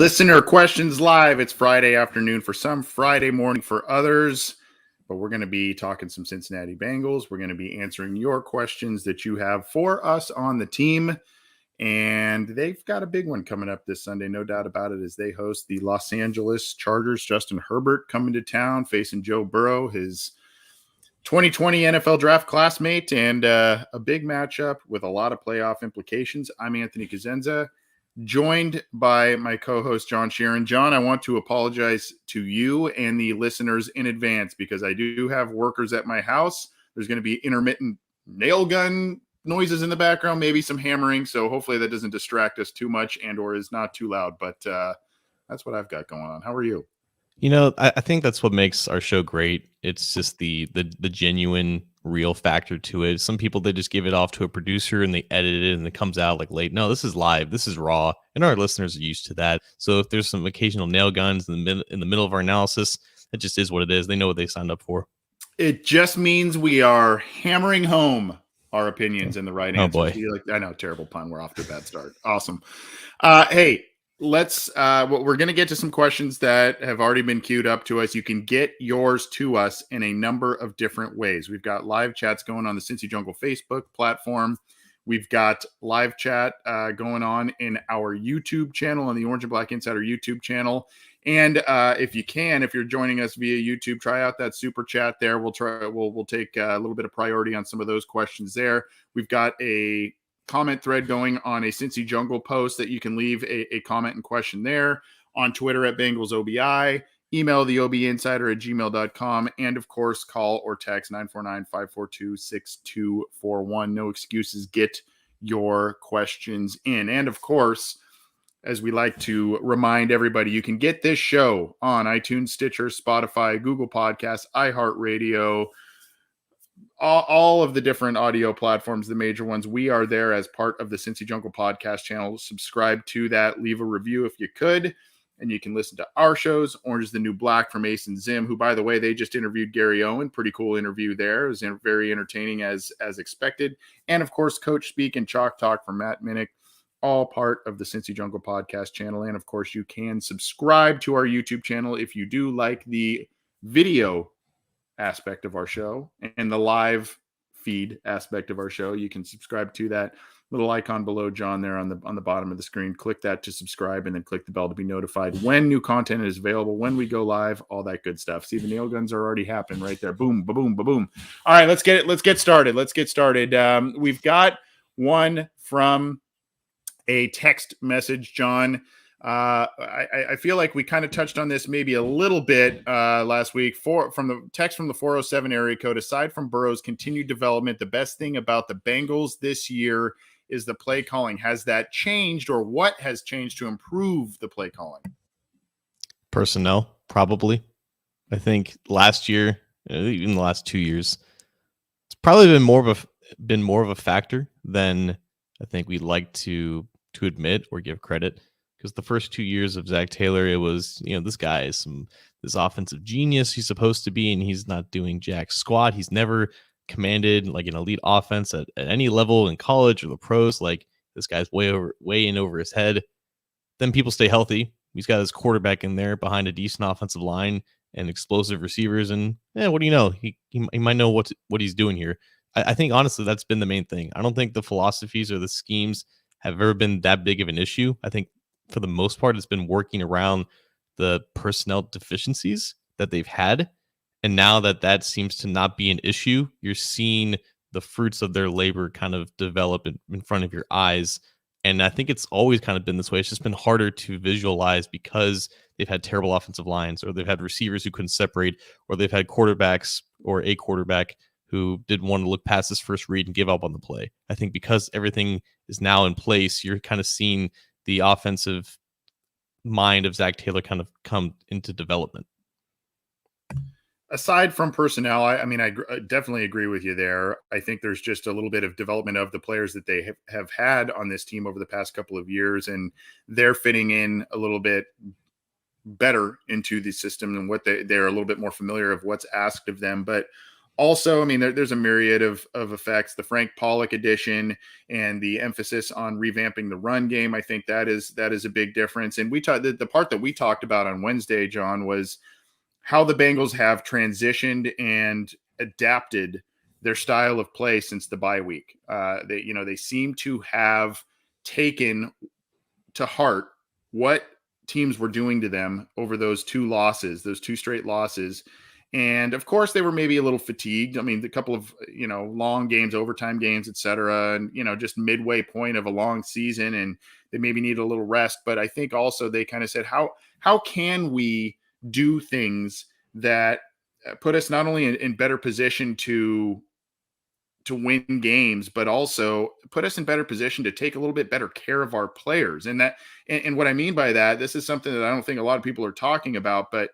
Listener questions live. It's Friday afternoon for some, Friday morning for others. But we're going to be talking some Cincinnati Bengals. We're going to be answering your questions that you have for us on the team. And they've got a big one coming up this Sunday, no doubt about it, as they host the Los Angeles Chargers. Justin Herbert coming to town, facing Joe Burrow, his 2020 NFL draft classmate, and a big matchup with a lot of playoff implications. I'm Anthony Cosenza, joined by my co-host, John Sheeran. John, I want to apologize to you and the listeners in advance because I do have workers at my house. There's going to be intermittent nail gun noises in the background, maybe some hammering. So hopefully that doesn't distract us too much and or is not too loud. But that's what I've got going on. How are you? You know, I think that's what makes our show great. It's just the genuine, real factor to it. Some people, they just give it off to a producer and they edit it and it comes out like late. No, this is live. This is raw. And our listeners are used to that. So if there's some occasional nail guns in the middle of our analysis, it just is what it is. They know what they signed up for. It just means we are hammering home our opinions and the right answers. Boy. I know, terrible pun. We're off to a bad start. Awesome. Hey, let's we're going to get to some questions that have already been queued up to us. You can get yours to us in a number of different ways. We've got live chats going on the Cincy Jungle Facebook platform. We've got live chat going on in our YouTube channel, on the Orange and Black Insider YouTube channel. And if you're joining us via YouTube, try out that super chat there. We'll take a little bit of priority on some of those questions there. We've got a comment thread going on a Cincy Jungle post that you can leave a comment and question there. On Twitter at Bengals OBI, email the obinsider@gmail.com, and of course, call or text 949-542-6241. No excuses. Get your questions in. And of course, as we like to remind everybody, you can get this show on iTunes, Stitcher, Spotify, Google Podcasts, iHeartRadio, all of the different audio platforms, the major ones. We are there as part of the Cincy Jungle podcast channel. Subscribe to that. Leave a review if you could. And you can listen to our shows. Orange is the New Black from Ace and Zim, who, by the way, they just interviewed Gary Owen. Pretty cool interview there. It was very entertaining as expected. And, of course, Coach Speak and Chalk Talk from Matt Minnick, all part of the Cincy Jungle podcast channel. And, of course, you can subscribe to our YouTube channel if you do like the video aspect of our show and the live feed aspect of our show. You can subscribe to that little icon below John there on the bottom of the screen. Click that to subscribe and then click the bell to be notified when new content is available, when we go live, all that good stuff. See, the nail guns are already happening right there. Boom, ba-boom, ba-boom. All right, let's get started. We've got one from a text message, John. I feel like we kind of touched on this maybe a little bit last week. From the text from the 407 area code, aside from Burrow's continued development, the best thing about the Bengals this year is the play calling. Has that changed, or what has changed to improve the play calling? Personnel, probably. I think last year, even the last 2 years, it's probably been more of a factor than I think we'd like to admit or give credit. Because the first 2 years of Zach Taylor, it was, this guy is this offensive genius he's supposed to be, and he's not doing jack squat. He's never commanded like an elite offense at any level in college or the pros. Like, this guy's way in over his head. Then people stay healthy. He's got his quarterback in there behind a decent offensive line and explosive receivers. And what do you know? He might know what he's doing here. I think, honestly, that's been the main thing. I don't think the philosophies or the schemes have ever been that big of an issue. I think for the most part, it's been working around the personnel deficiencies that they've had. And now that seems to not be an issue, you're seeing the fruits of their labor kind of develop in front of your eyes. And I think it's always kind of been this way. It's just been harder to visualize because they've had terrible offensive lines, or they've had receivers who couldn't separate, or they've had quarterbacks or a quarterback who didn't want to look past his first read and give up on the play. I think because everything is now in place, you're kind of seeing the offensive mind of Zach Taylor kind of come into development. Aside from personnel, I definitely agree with you there. I think there's just a little bit of development of the players that they have had on this team over the past couple of years, and they're fitting in a little bit better into the system and what they're a little bit more familiar of what's asked of them. But Also, I mean, there's a myriad of effects. The Frank Pollock edition and the emphasis on revamping the run game, I think that is a big difference. And we talked the part that we talked about on Wednesday, John, was how the Bengals have transitioned and adapted their style of play since the bye week. They seem to have taken to heart what teams were doing to them over those two straight losses. And of course, they were maybe a little fatigued. I mean, a couple of, long games, overtime games, et cetera, and, just midway point of a long season, and they maybe need a little rest. But I think also they kind of said, how can we do things that put us not only in better position to win games, but also put us in better position to take a little bit better care of our players. And what I mean by that, this is something that I don't think a lot of people are talking about, but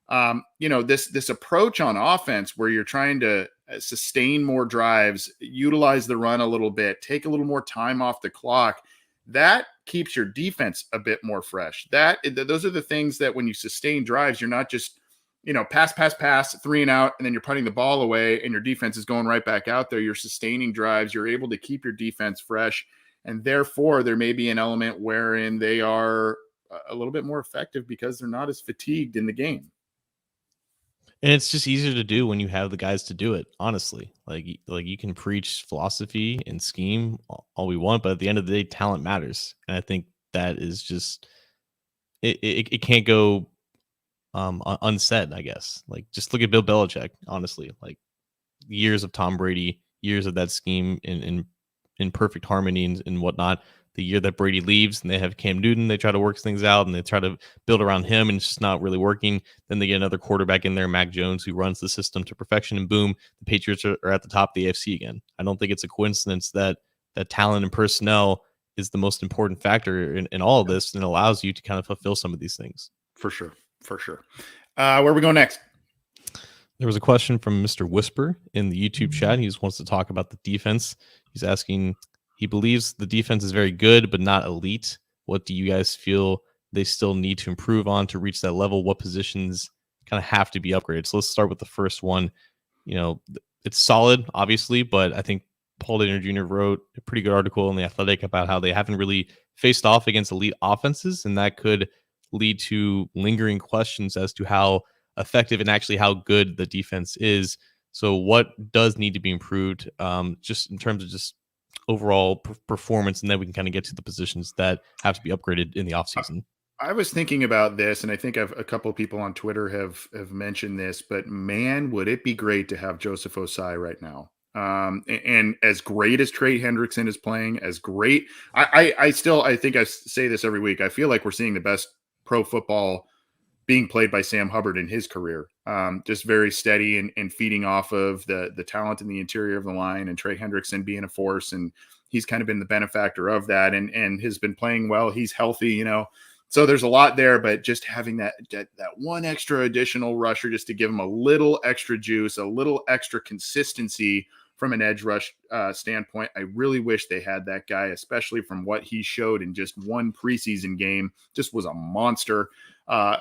this approach on offense where you're trying to sustain more drives, utilize the run a little bit, take a little more time off the clock, that keeps your defense a bit more fresh. Those are the things that when you sustain drives, you're not just pass, 3 and out, and then you're putting the ball away and your defense is going right back out there. You're sustaining drives. You're able to keep your defense fresh. And therefore, there may be an element wherein they are a little bit more effective because they're not as fatigued in the game. And it's just easier to do when you have the guys to do it, honestly. Like you can preach philosophy and scheme all we want, but at the end of the day, talent matters. And I think that is just it can't go unsaid, I guess. Like, just look at Bill Belichick, honestly. Like, years of Tom Brady, years of that scheme in perfect harmony and whatnot. The year that Brady leaves and they have Cam Newton, they try to work things out and they try to build around him, and it's just not really working. Then they get another quarterback in there, Mac Jones, who runs the system to perfection, and boom, the Patriots are at the top of the AFC again. I don't think it's a coincidence that talent and personnel is the most important factor in all of this, and allows you to kind of fulfill some of these things. For sure. Where are we going next? There was a question from Mr. Whisper in the YouTube chat. He just wants to talk about the defense. He's asking, he believes the defense is very good, but not elite. What do you guys feel they still need to improve on to reach that level? What positions kind of have to be upgraded? So let's start with the first one. It's solid, obviously, but I think Paul Dehner Jr. wrote a pretty good article in The Athletic about how they haven't really faced off against elite offenses, and that could lead to lingering questions as to how effective and actually how good the defense is. So what does need to be improved, just in terms of just overall performance, and then we can kind of get to the positions that have to be upgraded in the offseason. I was thinking about this, and I think a couple of people on Twitter have mentioned this, but man, would it be great to have Joseph Osai right now. And as great as Trey Hendrickson is playing, as great, I think I say this every week. I feel like we're seeing the best pro football being played by Sam Hubbard in his career. Just very steady and feeding off of the talent in the interior of the line, and Trey Hendrickson being a force. And he's kind of been the benefactor of that and has been playing well. He's healthy, so there's a lot there, but just having that one extra additional rusher just to give him a little extra juice, a little extra consistency from an edge rush standpoint. I really wish they had that guy, especially from what he showed in just one preseason game. Just was a monster.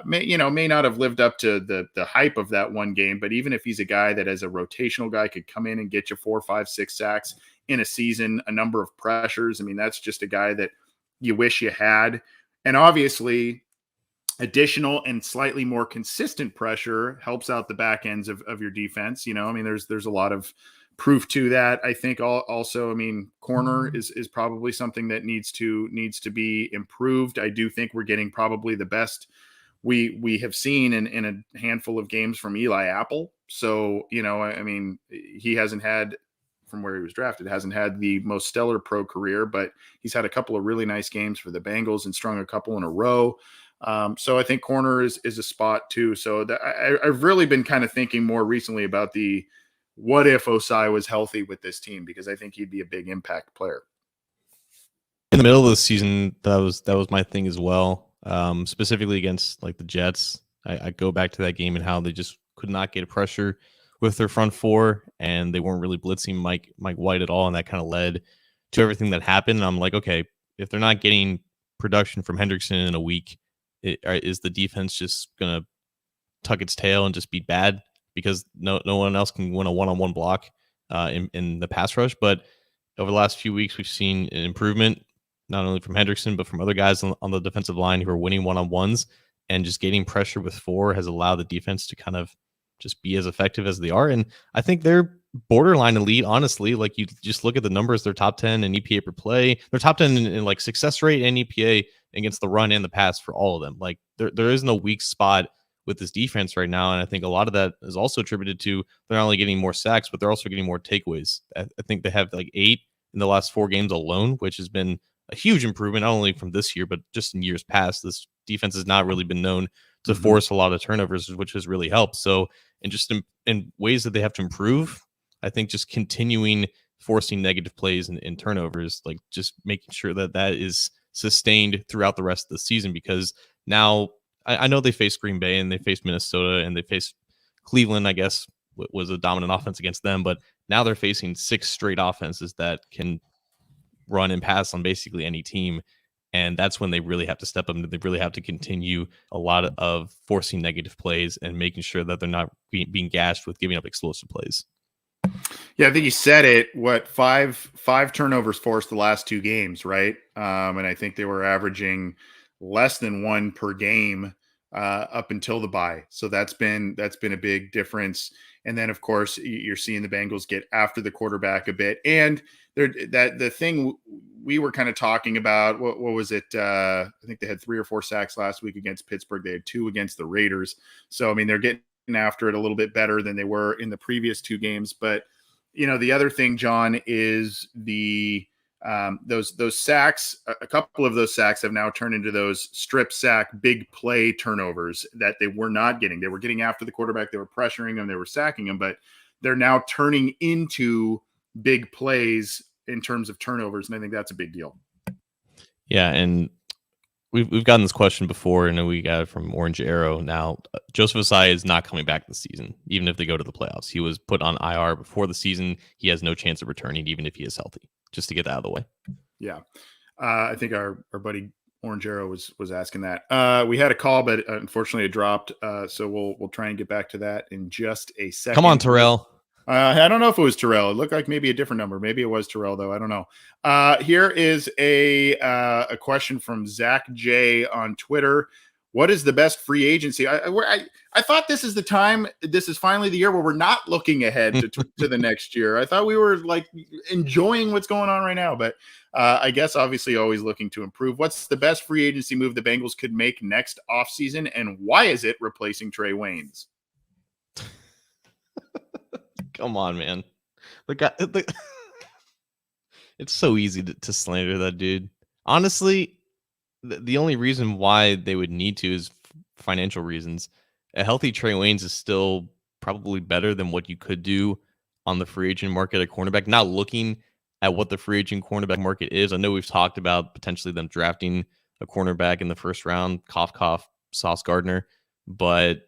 May not have lived up to the hype of that one game, but even if he's a guy that as a rotational guy could come in and get you 4, 5, 6 sacks in a season, a number of pressures. I mean, that's just a guy that you wish you had. And obviously, additional and slightly more consistent pressure helps out the back ends of your defense. There's a lot of proof to that. I think also, corner is probably something that needs to be improved. I do think we're getting probably the best we have seen in a handful of games from Eli Apple. So, he hasn't had, from where he was drafted, hasn't had the most stellar pro career, but he's had a couple of really nice games for the Bengals and strung a couple in a row. So I think corner is a spot too. So I've really been kind of thinking more recently about what if Osai was healthy with this team, because I think he'd be a big impact player. In the middle of the season, that was my thing as well. Specifically against like the Jets, I go back to that game and how they just could not get pressure with their front four, and they weren't really blitzing Mike White at all, and that kind of led to everything that happened. And I'm like, okay, if they're not getting production from Hendrickson in a week, is the defense just gonna tuck its tail and just be bad because no one else can win a one-on-one block in the pass rush. But over the last few weeks, we've seen an improvement, not only from Hendrickson, but from other guys on the defensive line who are winning one-on-ones, and just getting pressure with 4 has allowed the defense to kind of just be as effective as they are. And I think they're borderline elite, honestly. Like, you just look at the numbers, they're top 10 in EPA per play. They're top 10 in like success rate and EPA against the run and the pass for all of them. Like, there is no weak spot with this defense right now. And I think a lot of that is also attributed to they're not only getting more sacks, but they're also getting more takeaways. I think they have like 8 in the last 4 games alone, which has been a huge improvement, not only from this year, but just in years past. This defense has not really been known to force a lot of turnovers, which has really helped. So, and just in ways that they have to improve, I think just continuing forcing negative plays and turnovers, like just making sure that that is sustained throughout the rest of the season. Because now I know they faced Green Bay and they faced Minnesota and they faced Cleveland, I guess was a dominant offense against them, but now they're facing 6 straight offenses that can run and pass on basically any team. And that's when they really have to step up and they really have to continue a lot of forcing negative plays and making sure that they're not being gashed with giving up explosive plays. Yeah, I think you said it. What, five turnovers forced the last 2 games, right? And I think they were averaging less than 1 per game up until the bye. So that's been a big difference. And then, of course, you're seeing the Bengals get after the quarterback a bit. And the thing we were kind of talking about, what was it? I think they had 3 or 4 sacks last week against Pittsburgh. They had 2 against the Raiders. So, I mean, they're getting after it a little bit better than they were in the previous 2 games. But, you know, the other thing, John, is those sacks. A couple of those sacks have now turned into those strip sack, big play turnovers that they were not getting. They were getting after the quarterback. They were pressuring him. They were sacking him, but they're now turning into big plays in terms of turnovers. And I think that's a big deal. Yeah. And we've gotten this question before, and we got it from Orange Arrow. Now, Joseph Osai is not coming back this season, even if they go to the playoffs. He was put on IR before the season. He has no chance of returning, even if he is healthy, just to get that out of the way. Yeah. I think our buddy Orange Arrow was asking that. We had a call, but unfortunately it dropped. So we'll try and get back to that in just a second. Come on, Tyrell. I don't know if it was Tyrell. It looked like maybe a different number. Maybe it was Tyrell, though. I don't know. Here is a question from Zach J on Twitter. What is the best free agency? I thought this is the time. This is finally the year where we're not looking ahead to the next year. I thought we were like enjoying what's going on right now, but I guess obviously always looking to improve. What's the best free agency move the Bengals could make next offseason, and why is it replacing Trey Wayne's? Come on, man. It's so easy to slander that dude. Honestly, the only reason why they would need to is financial reasons. A healthy Trey Waynes is still probably better than what you could do on the free agent market at cornerback. Not looking at what the free agent cornerback market is. I know we've talked about potentially them drafting a cornerback in the first round, cough, Sauce Gardner, but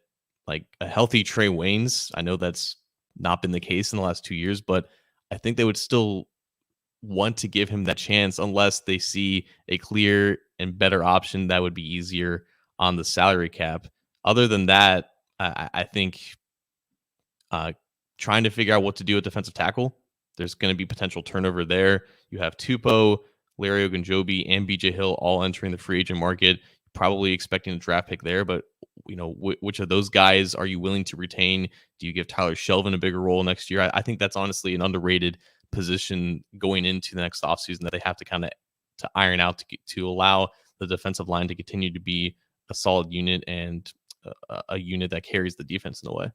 like a healthy Trey Waynes, I know that's not been the case in the last 2 years, but I think they would still want to give him that chance unless they see a clear and better option that would be easier on the salary cap. Other than that, I think trying to figure out what to do at defensive tackle, there's going to be potential turnover there. You have Tupou, Larry Ogunjobi, and BJ Hill all entering the free agent market, probably expecting a draft pick there, but you know, which of those guys are you willing to retain? Do you give Tyler Shelvin a bigger role next year? I think that's honestly an underrated position going into the next offseason that they have to kind of to iron out to allow the defensive line to continue to be a solid unit and a unit that carries the defense in a way.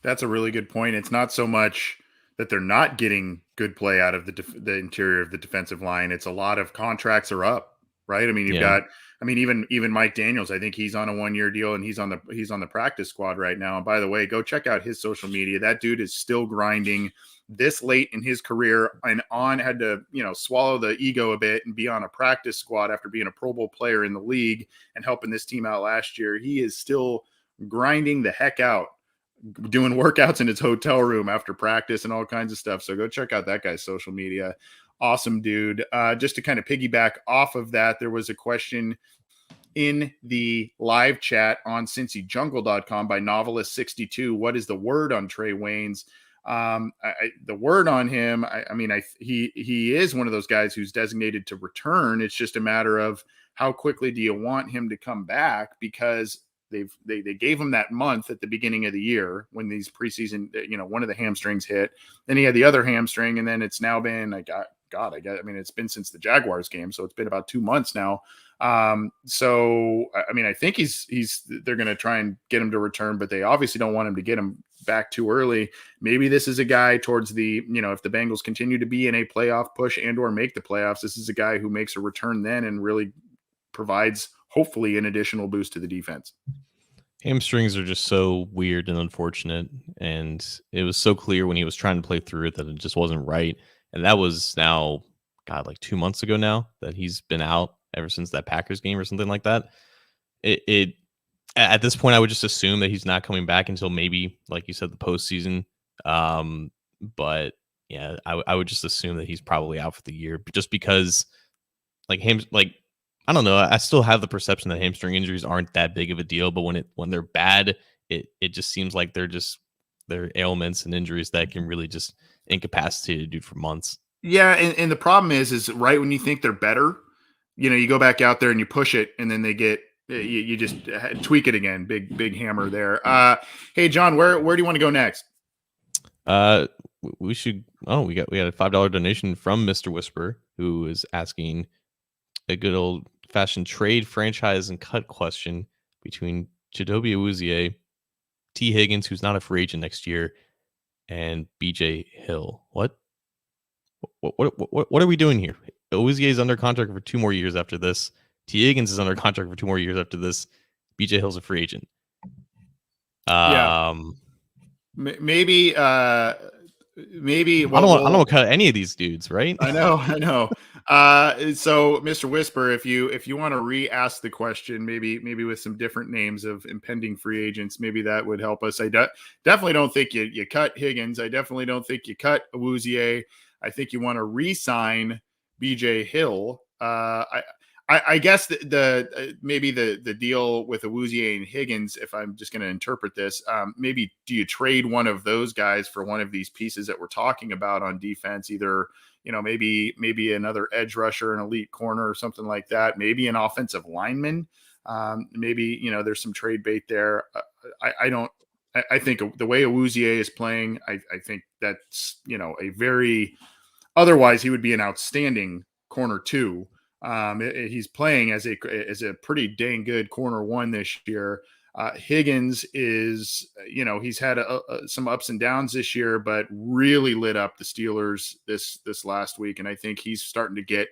That's a really good point. It's not so much that they're not getting good play out of the interior of the defensive line. It's a lot of contracts are up, right? I mean, you've got, I mean, even Mike Daniels, I think he's on a 1-year deal and he's on the practice squad right now. And by the way, go check out his social media. That dude is still grinding this late in his career and had to, swallow the ego a bit and be on a practice squad after being a Pro Bowl player in the league and helping this team out last year. He is still grinding the heck out, doing workouts in his hotel room after practice and all kinds of stuff. So go check out that guy's social media. Awesome dude. Just to kind of piggyback off of that, there was a question in the live chat on CincyJungle.com by Novelist62. What is the word on Trey Wayne's? The word on him, he is one of those guys who's designated to return. It's just a matter of how quickly do you want him to come back, because they gave him that month at the beginning of the year when these preseason, one of the hamstrings hit. Then he had the other hamstring, and then it's now been it's been since the Jaguars game, so it's been about 2 months now. I think they're going to try and get him to return, but they obviously don't want him to get him back too early. Maybe this is a guy towards the, if the Bengals continue to be in a playoff push and or make the playoffs, this is a guy who makes a return then and really provides hopefully an additional boost to the defense. Hamstrings are just so weird and unfortunate, and it was so clear when he was trying to play through it that it just wasn't right. And that was now, like 2 months ago now that he's been out ever since that Packers game or something like that. It at this point, I would just assume that he's not coming back until maybe, like you said, the postseason. But yeah, I would just assume that he's probably out for the year, just because I don't know. I still have the perception that hamstring injuries aren't that big of a deal, but when they're bad, it just seems like they're ailments and injuries that can really just incapacitate a dude for months. Yeah, and the problem is right when you think they're better, you go back out there and you push it, and then they get you just tweak it again. Big hammer there. Hey John, where do you want to go next? We should. Oh, we got a $5 donation from Mr. Whisper, who is asking a good old fashioned trade, franchise, and cut question between Chidobe Awuzie, Tee Higgins, who's not a free agent next year, and BJ Hill. What are we doing here? Awuzie is under contract for 2 more years after this. Tee Higgins is under contract for 2 more years after this. BJ Hill's a free agent. Maybe. I don't want to cut any of these dudes, right? I know. So, Mr. Whisper, if you want to re-ask the question, maybe with some different names of impending free agents, maybe that would help us. I definitely don't think you cut Higgins. I definitely don't think you cut Awuzie. I think you want to re-sign BJ Hill. I guess maybe the deal with Awuzie and Higgins, if I'm just going to interpret this, maybe do you trade one of those guys for one of these pieces that we're talking about on defense? Either, maybe another edge rusher, an elite corner or something like that. Maybe an offensive lineman. Maybe, there's some trade bait there. I think the way Awuzie is playing, I think that's, a very, otherwise he would be an outstanding corner 2. He's playing as a pretty dang good corner 1 this year. Higgins is, he's had some ups and downs this year, but really lit up the Steelers this last week, and I think he's starting to get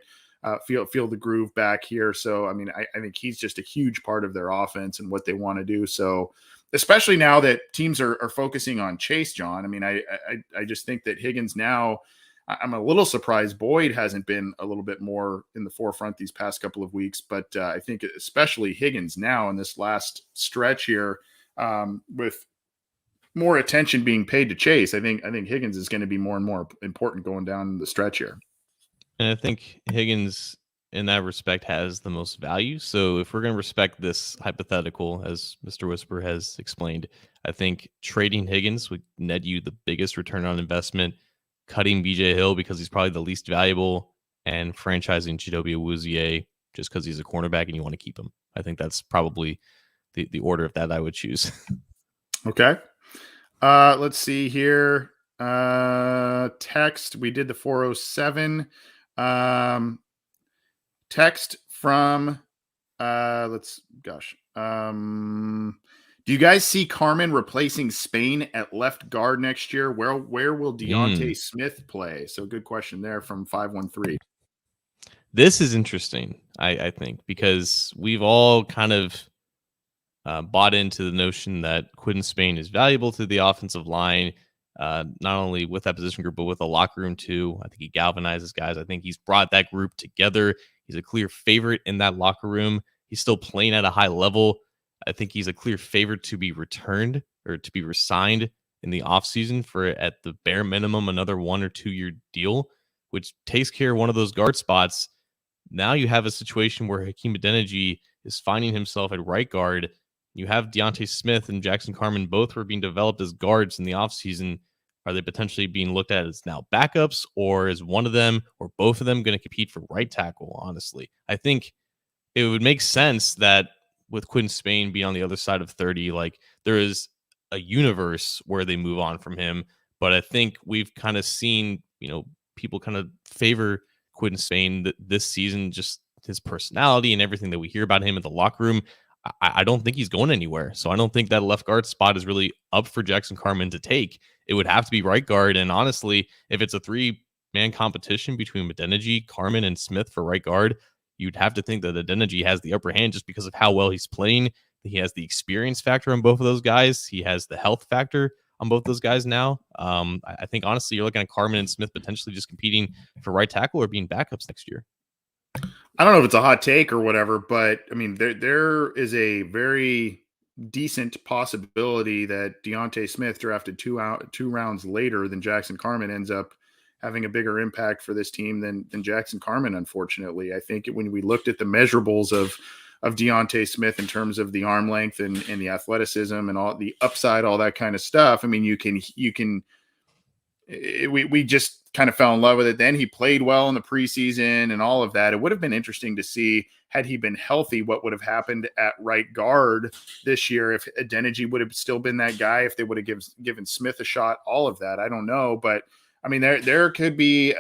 feel the groove back here. So, I think he's just a huge part of their offense and what they want to do. So, especially now that teams are focusing on Chase, John. I just think that Higgins now. I'm a little surprised Boyd hasn't been a little bit more in the forefront these past couple of weeks, but I think especially Higgins now in this last stretch here, with more attention being paid to Chase, I think Higgins is going to be more and more important going down the stretch here. And I think Higgins in that respect has the most value. So if we're going to respect this hypothetical, as Mr. Whisper has explained, I think trading Higgins would net you the biggest return on investment. Cutting BJ Hill because he's probably the least valuable, and franchising Chidobe Awuzie just because he's a cornerback and you want to keep him. I think that's probably the order of that I would choose. Okay. Let's see here. Text. We did the 407. Text from do you guys see Carman replacing Spain at left guard next year? Where will Deontay Smith play? So good question there from 513. This is interesting, I think, because we've all kind of bought into the notion that Quinton Spain is valuable to the offensive line, not only with that position group, but with the locker room too. I think he galvanizes guys. I think he's brought that group together. He's a clear favorite in that locker room. He's still playing at a high level. I think he's a clear favorite to be returned or to be resigned in the offseason for, at the bare minimum, another 1 or 2 year deal, which takes care of one of those guard spots. Now you have a situation where Hakeem Adeniji is finding himself at right guard. You have Deontay Smith and Jackson Carman both were being developed as guards in the offseason. Are they potentially being looked at as now backups, or is one of them or both of them going to compete for right tackle? Honestly, I think it would make sense that with Quinn Spain being on the other side of 30, like there is a universe where they move on from him. But I think we've kind of seen, people kind of favor Quinn Spain this season, just his personality and everything that we hear about him in the locker room. I don't think he's going anywhere. So I don't think that left guard spot is really up for Jackson Carman to take. It would have to be right guard. And honestly, if it's a 3-man competition between Adeniji, Carman, and Smith for right guard, you'd have to think that Adeniji has the upper hand just because of how well he's playing. He has the experience factor on both of those guys. He has the health factor on both those guys now. I think, honestly, you're looking at Carman and Smith potentially just competing for right tackle or being backups next year. I don't know if it's a hot take or whatever, but I mean, there is a very decent possibility that Deontay Smith, drafted two rounds later than Jackson Carman, ends up having a bigger impact for this team than Jackson Carman. Unfortunately, I think when we looked at the measurables of Deontay Smith in terms of the arm length and the athleticism and all the upside, all that kind of stuff, I mean, we just kind of fell in love with it. Then he played well in the preseason and all of that. It would have been interesting to see, had he been healthy, what would have happened at right guard this year, if Adeniji would have still been that guy, if they would have given Smith a shot, all of that. I don't know. But I mean, there could be,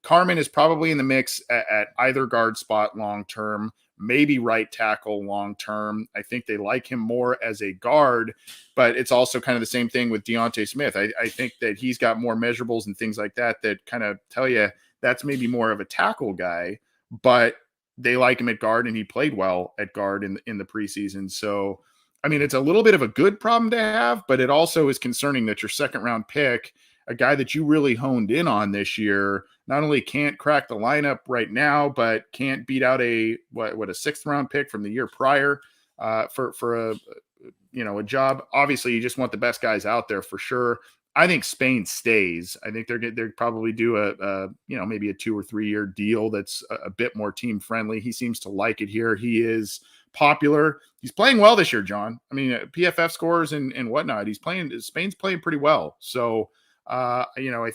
Carman is probably in the mix at either guard spot long-term, maybe right tackle long-term. I think they like him more as a guard, but it's also kind of the same thing with Deontay Smith. I think that he's got more measurables and things like that kind of tell you that's maybe more of a tackle guy, but they like him at guard, and he played well at guard in the preseason. So, I mean, it's a little bit of a good problem to have, but it also is concerning that your second-round pick, a guy that you really honed in on this year, not only can't crack the lineup right now, but can't beat out a 6th-round pick from the year prior for a job. Obviously, you just want the best guys out there for sure. I think Spain stays. I think they're probably do maybe a 2 or 3 year deal that's a bit more team friendly. He seems to like it here. He is popular. He's playing well this year, John. I mean, PFF scores and whatnot. Spain's playing pretty well. So, I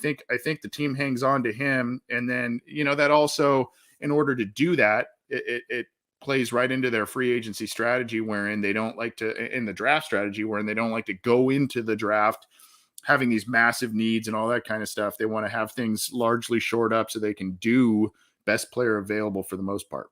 think the team hangs on to him. And then, that also, in order to do that, it plays right into their free agency strategy, wherein they don't like to, in the draft strategy, wherein they don't like to go into the draft having these massive needs and all that kind of stuff. They want to have things largely shored up so they can do best player available for the most part.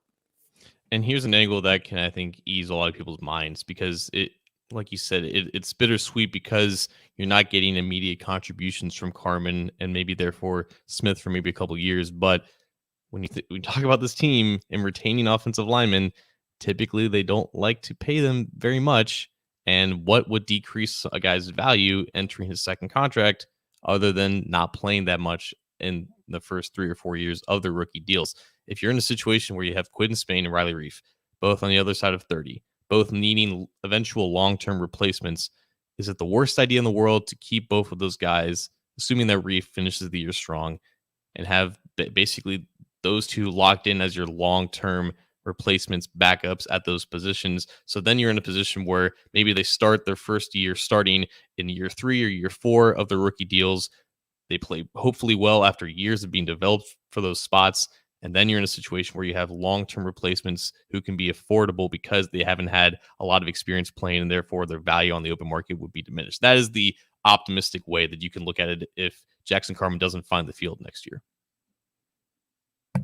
And here's an angle that can, I think, ease a lot of people's minds, because it, like you said, it's bittersweet because you're not getting immediate contributions from Carman and maybe therefore Smith for maybe a couple of years. But when we talk about this team and retaining offensive linemen, typically they don't like to pay them very much. And what would decrease a guy's value entering his second contract other than not playing that much in the first 3 or 4 years of their rookie deals? If you're in a situation where you have Quinn Spain and Riley Reif, both on the other side of 30, both needing eventual long-term replacements, is it the worst idea in the world to keep both of those guys, assuming that Reif finishes the year strong, and have basically those two locked in as your long-term replacements, backups at those positions? So then you're in a position where maybe they start their first year starting in year 3 or year 4 of the rookie deals. They play hopefully well after years of being developed for those spots. And then you're in a situation where you have long-term replacements who can be affordable because they haven't had a lot of experience playing, and therefore their value on the open market would be diminished. That is the optimistic way that you can look at it if Jackson Carman doesn't find the field next year.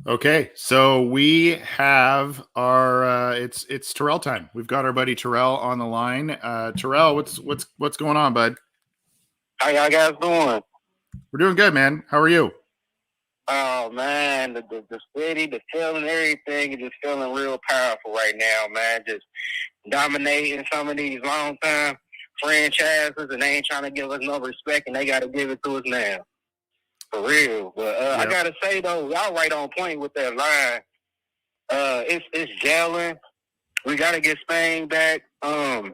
Okay, so we have our it's Tyrell time. We've got our buddy Tyrell on the line. Tyrell, what's going on, bud? How y'all guys doing? We're doing good, man. How are you? Oh man, the city, the feeling, everything is just feeling real powerful right now, man. Just dominating some of these long time franchises, and they ain't trying to give us no respect, and they got to give it to us now. For real. But yep. I gotta say though, y'all right on point with that line. It's gelling. We gotta get Spain back. What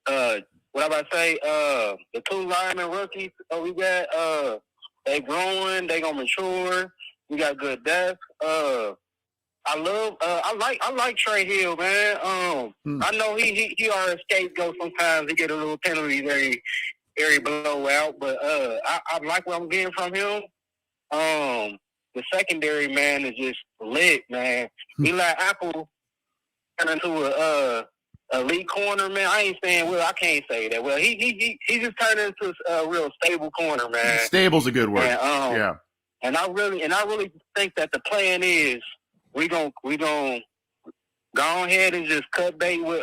I about to say? The 2 lineman rookies we got. They growing. They gonna mature. We got good depth. I like Trey Hill, man. I know he our scapegoat sometimes. He get a little penalty very blowout, but I like what I'm getting from him. The secondary, man, is just lit, man. Eli Apple turned into a elite corner, man. I ain't saying I can't say that. Well, he just turned into a real stable corner, man. Stable's a good word. And, yeah. And I really think that the plan is we gonna go ahead and just cut bait with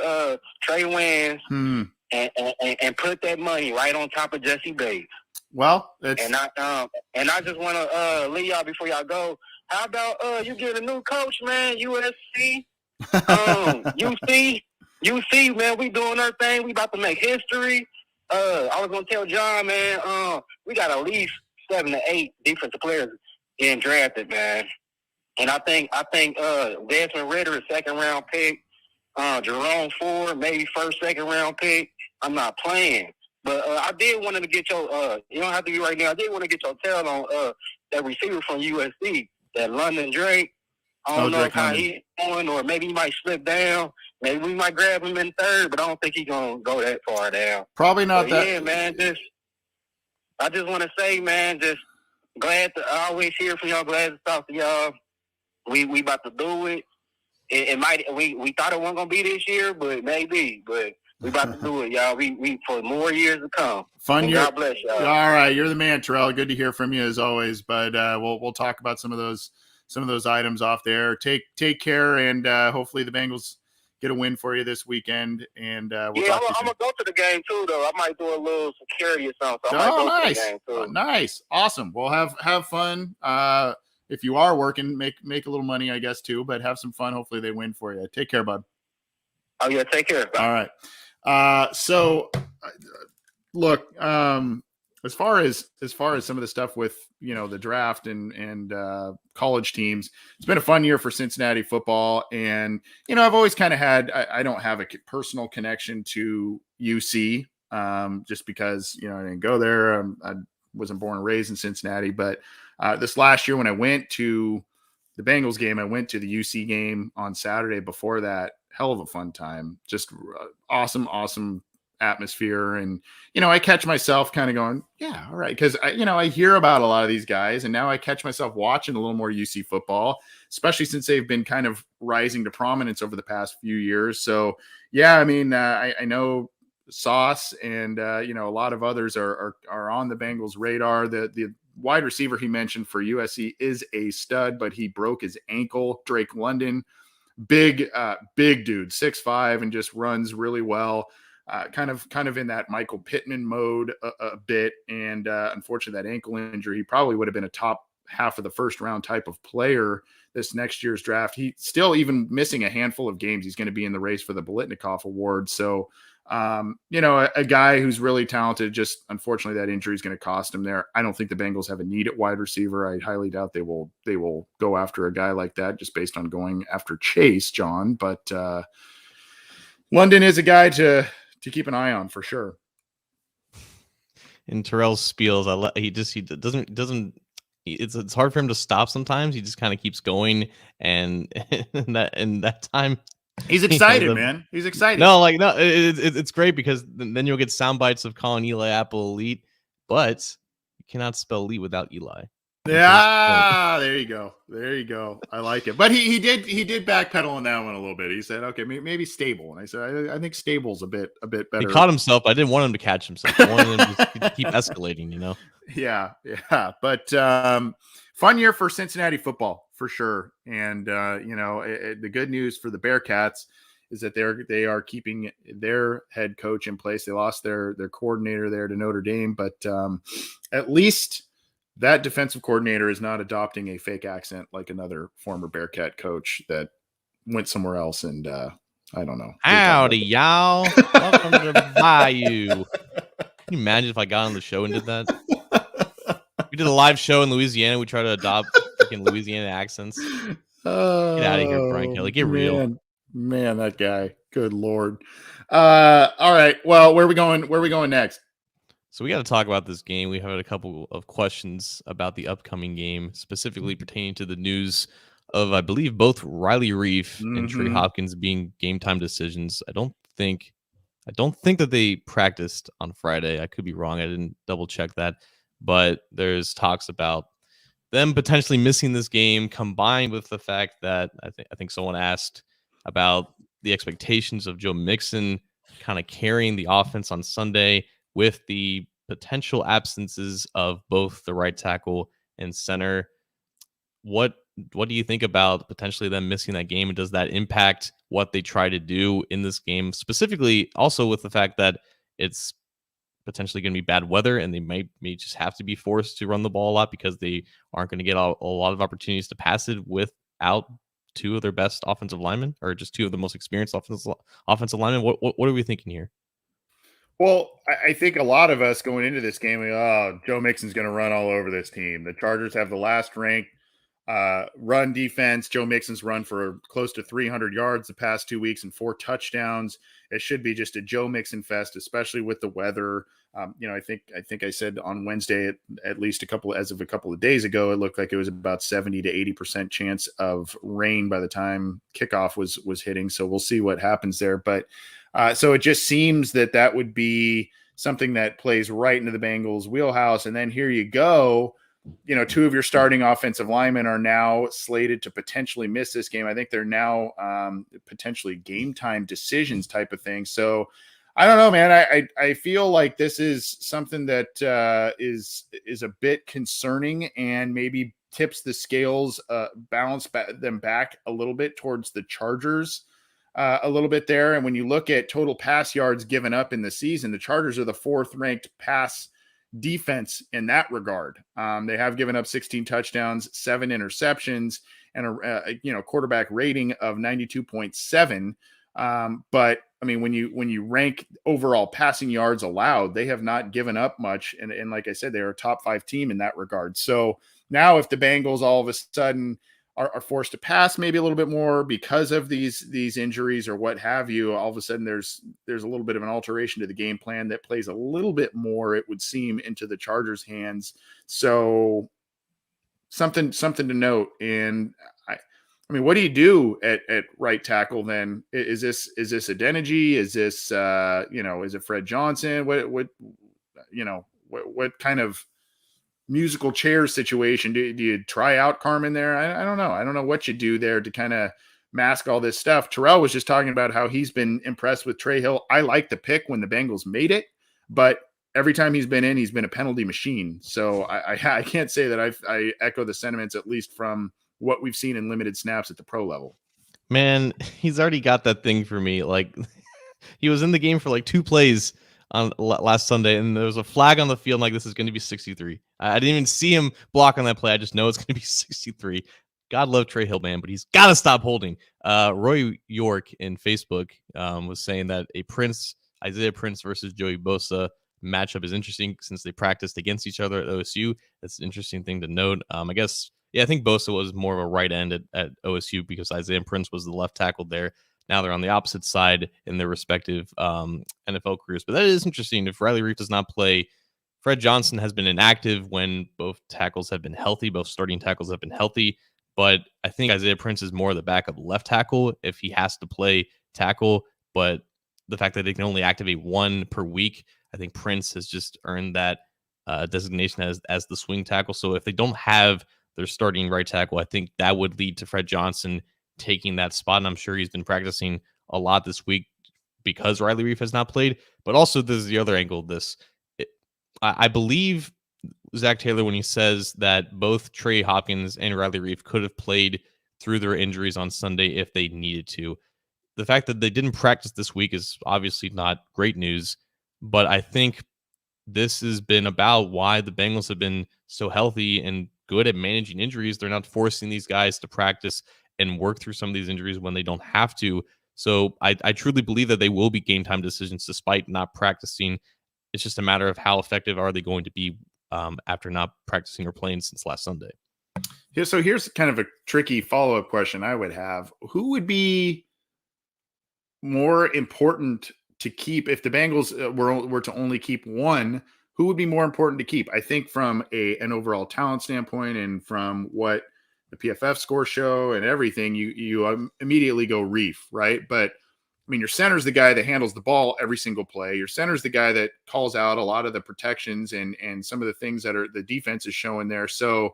Trey Wayne and put that money right on top of Jesse Bates. Well, that's... and I just want to leave y'all before y'all go. How about you get a new coach, man? USC, UC, man. We doing our thing. We about to make history. I was gonna tell John, man. We got at least 7 to 8 defensive players getting drafted, man. And I think Desmond Ridder, a second-round pick. Jerome Ford, maybe first, second-round pick. I'm not playing. But I did want to get your you don't have to be right now. I did want to get your tell on that receiver from USC, that London Drake. I don't know how he's going, or maybe he might slip down. Maybe we might grab him in third, but I don't think he's going to go that far down. Probably not that. Yeah, man, I just want to say, man, just glad to always hear from y'all. Glad to talk to y'all. We about to do it. It might. We thought it wasn't gonna be this year, but maybe. But we about to do it, y'all. We for more years to come. Fun year. God bless y'all. All right, you're the man, Terrell. Good to hear from you as always. But we'll talk about some of those items off there. Take care, and hopefully the Bengals get a win for you this weekend. And I'm gonna go to the game too, though. I might do a little security or something. So nice, to the game too. Nice, awesome. Well, have fun. If you are working, make a little money, I guess, too. But have some fun. Hopefully they win for you. Take care, bud. Oh yeah, take care. Bye. All right. So, look, as far as some of the stuff with the draft and college teams, it's been a fun year for Cincinnati football. And I've always kind of had I don't have a personal connection to UC, just because I didn't go there. I wasn't born and raised in Cincinnati, but this last year when I went to the Bengals game, I went to the UC game on Saturday before that. Hell of a fun time. Just awesome atmosphere. And, I catch myself kind of going, yeah, all right. Cause I hear about a lot of these guys, and now I catch myself watching a little more UC football, especially since they've been kind of rising to prominence over the past few years. So yeah, I mean, I know Sauce and, a lot of others are on the Bengals radar. The wide receiver he mentioned for USC is a stud, but he broke his ankle. Drake London, big dude, 6'5", and just runs really well. Kind of in that Michael Pittman mode a bit. And unfortunately, that ankle injury, he probably would have been a top half of the first round type of player this next year's draft. He still, even missing a handful of games, he's going to be in the race for the Biletnikoff Award. So, a guy who's really talented, just unfortunately that injury is going to cost him there. I don't think the Bengals have a need at wide receiver. I highly doubt they will go after a guy like that just based on going after Chase, John. But London is a guy to keep an eye on for sure. In Terrell's spiels, he doesn't. It's hard for him to stop sometimes. He just kind of keeps going, and that time. He's excited, man. He's excited. No, it's great because then you'll get sound bites of calling Eli Apple elite, but you cannot spell elite without Eli. Yeah, there you go. I like it. But he did backpedal on that one a little bit. He said, okay, maybe stable. And I said, I think stable's a bit better. He caught himself. I didn't want him to catch himself. I wanted him to keep escalating, Yeah. But fun year for Cincinnati football for sure. And the good news for the Bearcats is that they are keeping their head coach in place. They lost their coordinator there to Notre Dame, but at least that defensive coordinator is not adopting a fake accent like another former Bearcat coach that went somewhere else. And I don't know. Howdy, y'all. Welcome to the Bayou. Can you imagine if I got on the show and did that? We did a live show in Louisiana. We tried to adopt freaking Louisiana accents. Get out of here, Brian Kelly. Get real. Man, that guy. Good Lord. All right. Well, where are we going next? So we got to talk about this game. We had a couple of questions about the upcoming game, specifically pertaining to the news of, I believe, both Riley Reef and Trey Mhm. Hopkins being game time decisions. I don't think that they practiced on Friday. I could be wrong. I didn't double check that, but there's talks about them potentially missing this game, combined with the fact that I think someone asked about the expectations of Joe Mixon kind of carrying the offense on Sunday with the potential absences of both the right tackle and center. What do you think about potentially them missing that game, and does that impact what they try to do in this game, specifically also with the fact that it's potentially going to be bad weather and they may just have to be forced to run the ball a lot because they aren't going to get a lot of opportunities to pass it without two of their best offensive linemen, or just two of the most experienced offensive linemen? What are we thinking here? Well, I think a lot of us going into this game, Joe Mixon's going to run all over this team. The Chargers have the last ranked run defense. Joe Mixon's run for close to 300 yards the past 2 weeks and 4 touchdowns. It should be just a Joe Mixon fest, especially with the weather. I think I said on Wednesday, at least a couple of days ago, it looked like it was about 70 to 80% chance of rain by the time kickoff was hitting. So we'll see what happens there. But so it just seems that would be something that plays right into the Bengals' wheelhouse. And then here you go. 2 of your starting offensive linemen are now slated to potentially miss this game. I think they're now potentially game time decisions type of thing. So I don't know, man. I feel like this is something that is a bit concerning and maybe tips the scales, balance them back a little bit towards the Chargers a little bit there. And when you look at total pass yards given up in the season, the Chargers are the 4th ranked pass defense in that regard. They have given up 16 touchdowns, 7 interceptions, and a quarterback rating of 92.7. But I mean, when you rank overall passing yards allowed, they have not given up much. And like I said, they're a top 5 team in that regard. So now if the Bengals all of a sudden are forced to pass maybe a little bit more because of these injuries or what have you, all of a sudden there's a little bit of an alteration to the game plan that plays a little bit more, it would seem, into the Chargers' hands. So something to note. And I mean, what do you do at right tackle then? Is this Adeniji? Is this is it Fred Johnson? What kind of musical chair situation? Do you try out Carman there? I don't know. I don't know what you do there to kind of mask all this stuff. Tyrell was just talking about how he's been impressed with Trey Hill. I like the pick when the Bengals made it, but every time he's been in, he's been a penalty machine. So I can't say that I echo the sentiments, at least from what we've seen in limited snaps at the pro level. Man, he's already got that thing for me. Like, he was in the game for like 2 plays on last Sunday, and there was a flag on the field. Like, this is going to be 63. I didn't even see him block on that play. I just know it's going to be 63. God love Trey Hill, man, but he's got to stop holding. Roy York in Facebook was saying that Isaiah Prince versus Joey Bosa matchup is interesting since they practiced against each other at OSU. That's an interesting thing to note. I guess, yeah, I think Bosa was more of a right end at OSU because Isaiah Prince was the left tackle there. Now they're on the opposite side in their respective NFL careers. But that is interesting. If Riley Reef does not play, Fred Johnson has been inactive when both tackles have been healthy. Both starting tackles have been healthy. But I think Isaiah Prince is more the backup left tackle if he has to play tackle. But the fact that they can only activate 1 per week, I think Prince has just earned that designation as the swing tackle. So if they don't have their starting right tackle, I think that would lead to Fred Johnson taking that spot. And I'm sure he's been practicing a lot this week because Riley Reef has not played. But also, this is the other angle of this. I believe Zach Taylor when he says that both Trey Hopkins and Riley Reef could have played through their injuries on Sunday if they needed to. The fact that they didn't practice this week is obviously not great news, but I think this has been about why the Bengals have been so healthy and good at managing injuries. They're not forcing these guys to practice and work through some of these injuries when they don't have to. So I truly believe that they will be game time decisions despite not practicing. It's just a matter of how effective are they going to be after not practicing or playing since last Sunday. Yeah, so here's kind of a tricky follow-up question I would have. Who would be more important to keep if the Bengals were to only keep one? Who would be more important to keep? I think from an overall talent standpoint and from what the PFF score show and everything, you immediately go Reef, right? But I mean, your center's the guy that handles the ball every single play. Your center's the guy that calls out a lot of the protections and some of the things that are the defense is showing there. So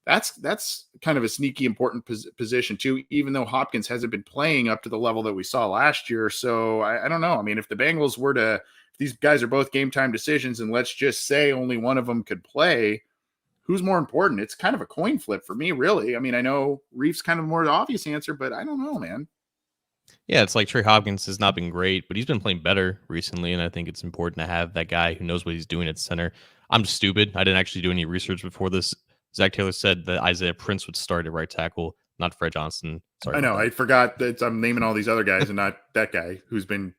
that's kind of a sneaky important position too, even though Hopkins hasn't been playing up to the level that we saw last year. So I don't know. I mean, if the Bengals were to, if these guys are both game time decisions, and let's just say only one of them could play, who's more important? It's kind of a coin flip for me, really. I mean, I know Reef's kind of more the obvious answer, but I don't know, man. Yeah, it's like Trey Hopkins has not been great, but he's been playing better recently, and I think it's important to have that guy who knows what he's doing at center. I'm stupid. I didn't actually do any research before this. Zach Taylor said that Isaiah Prince would start at right tackle, not Fred Johnson. Sorry. I know. I forgot that I'm naming all these other guys and not that guy who's been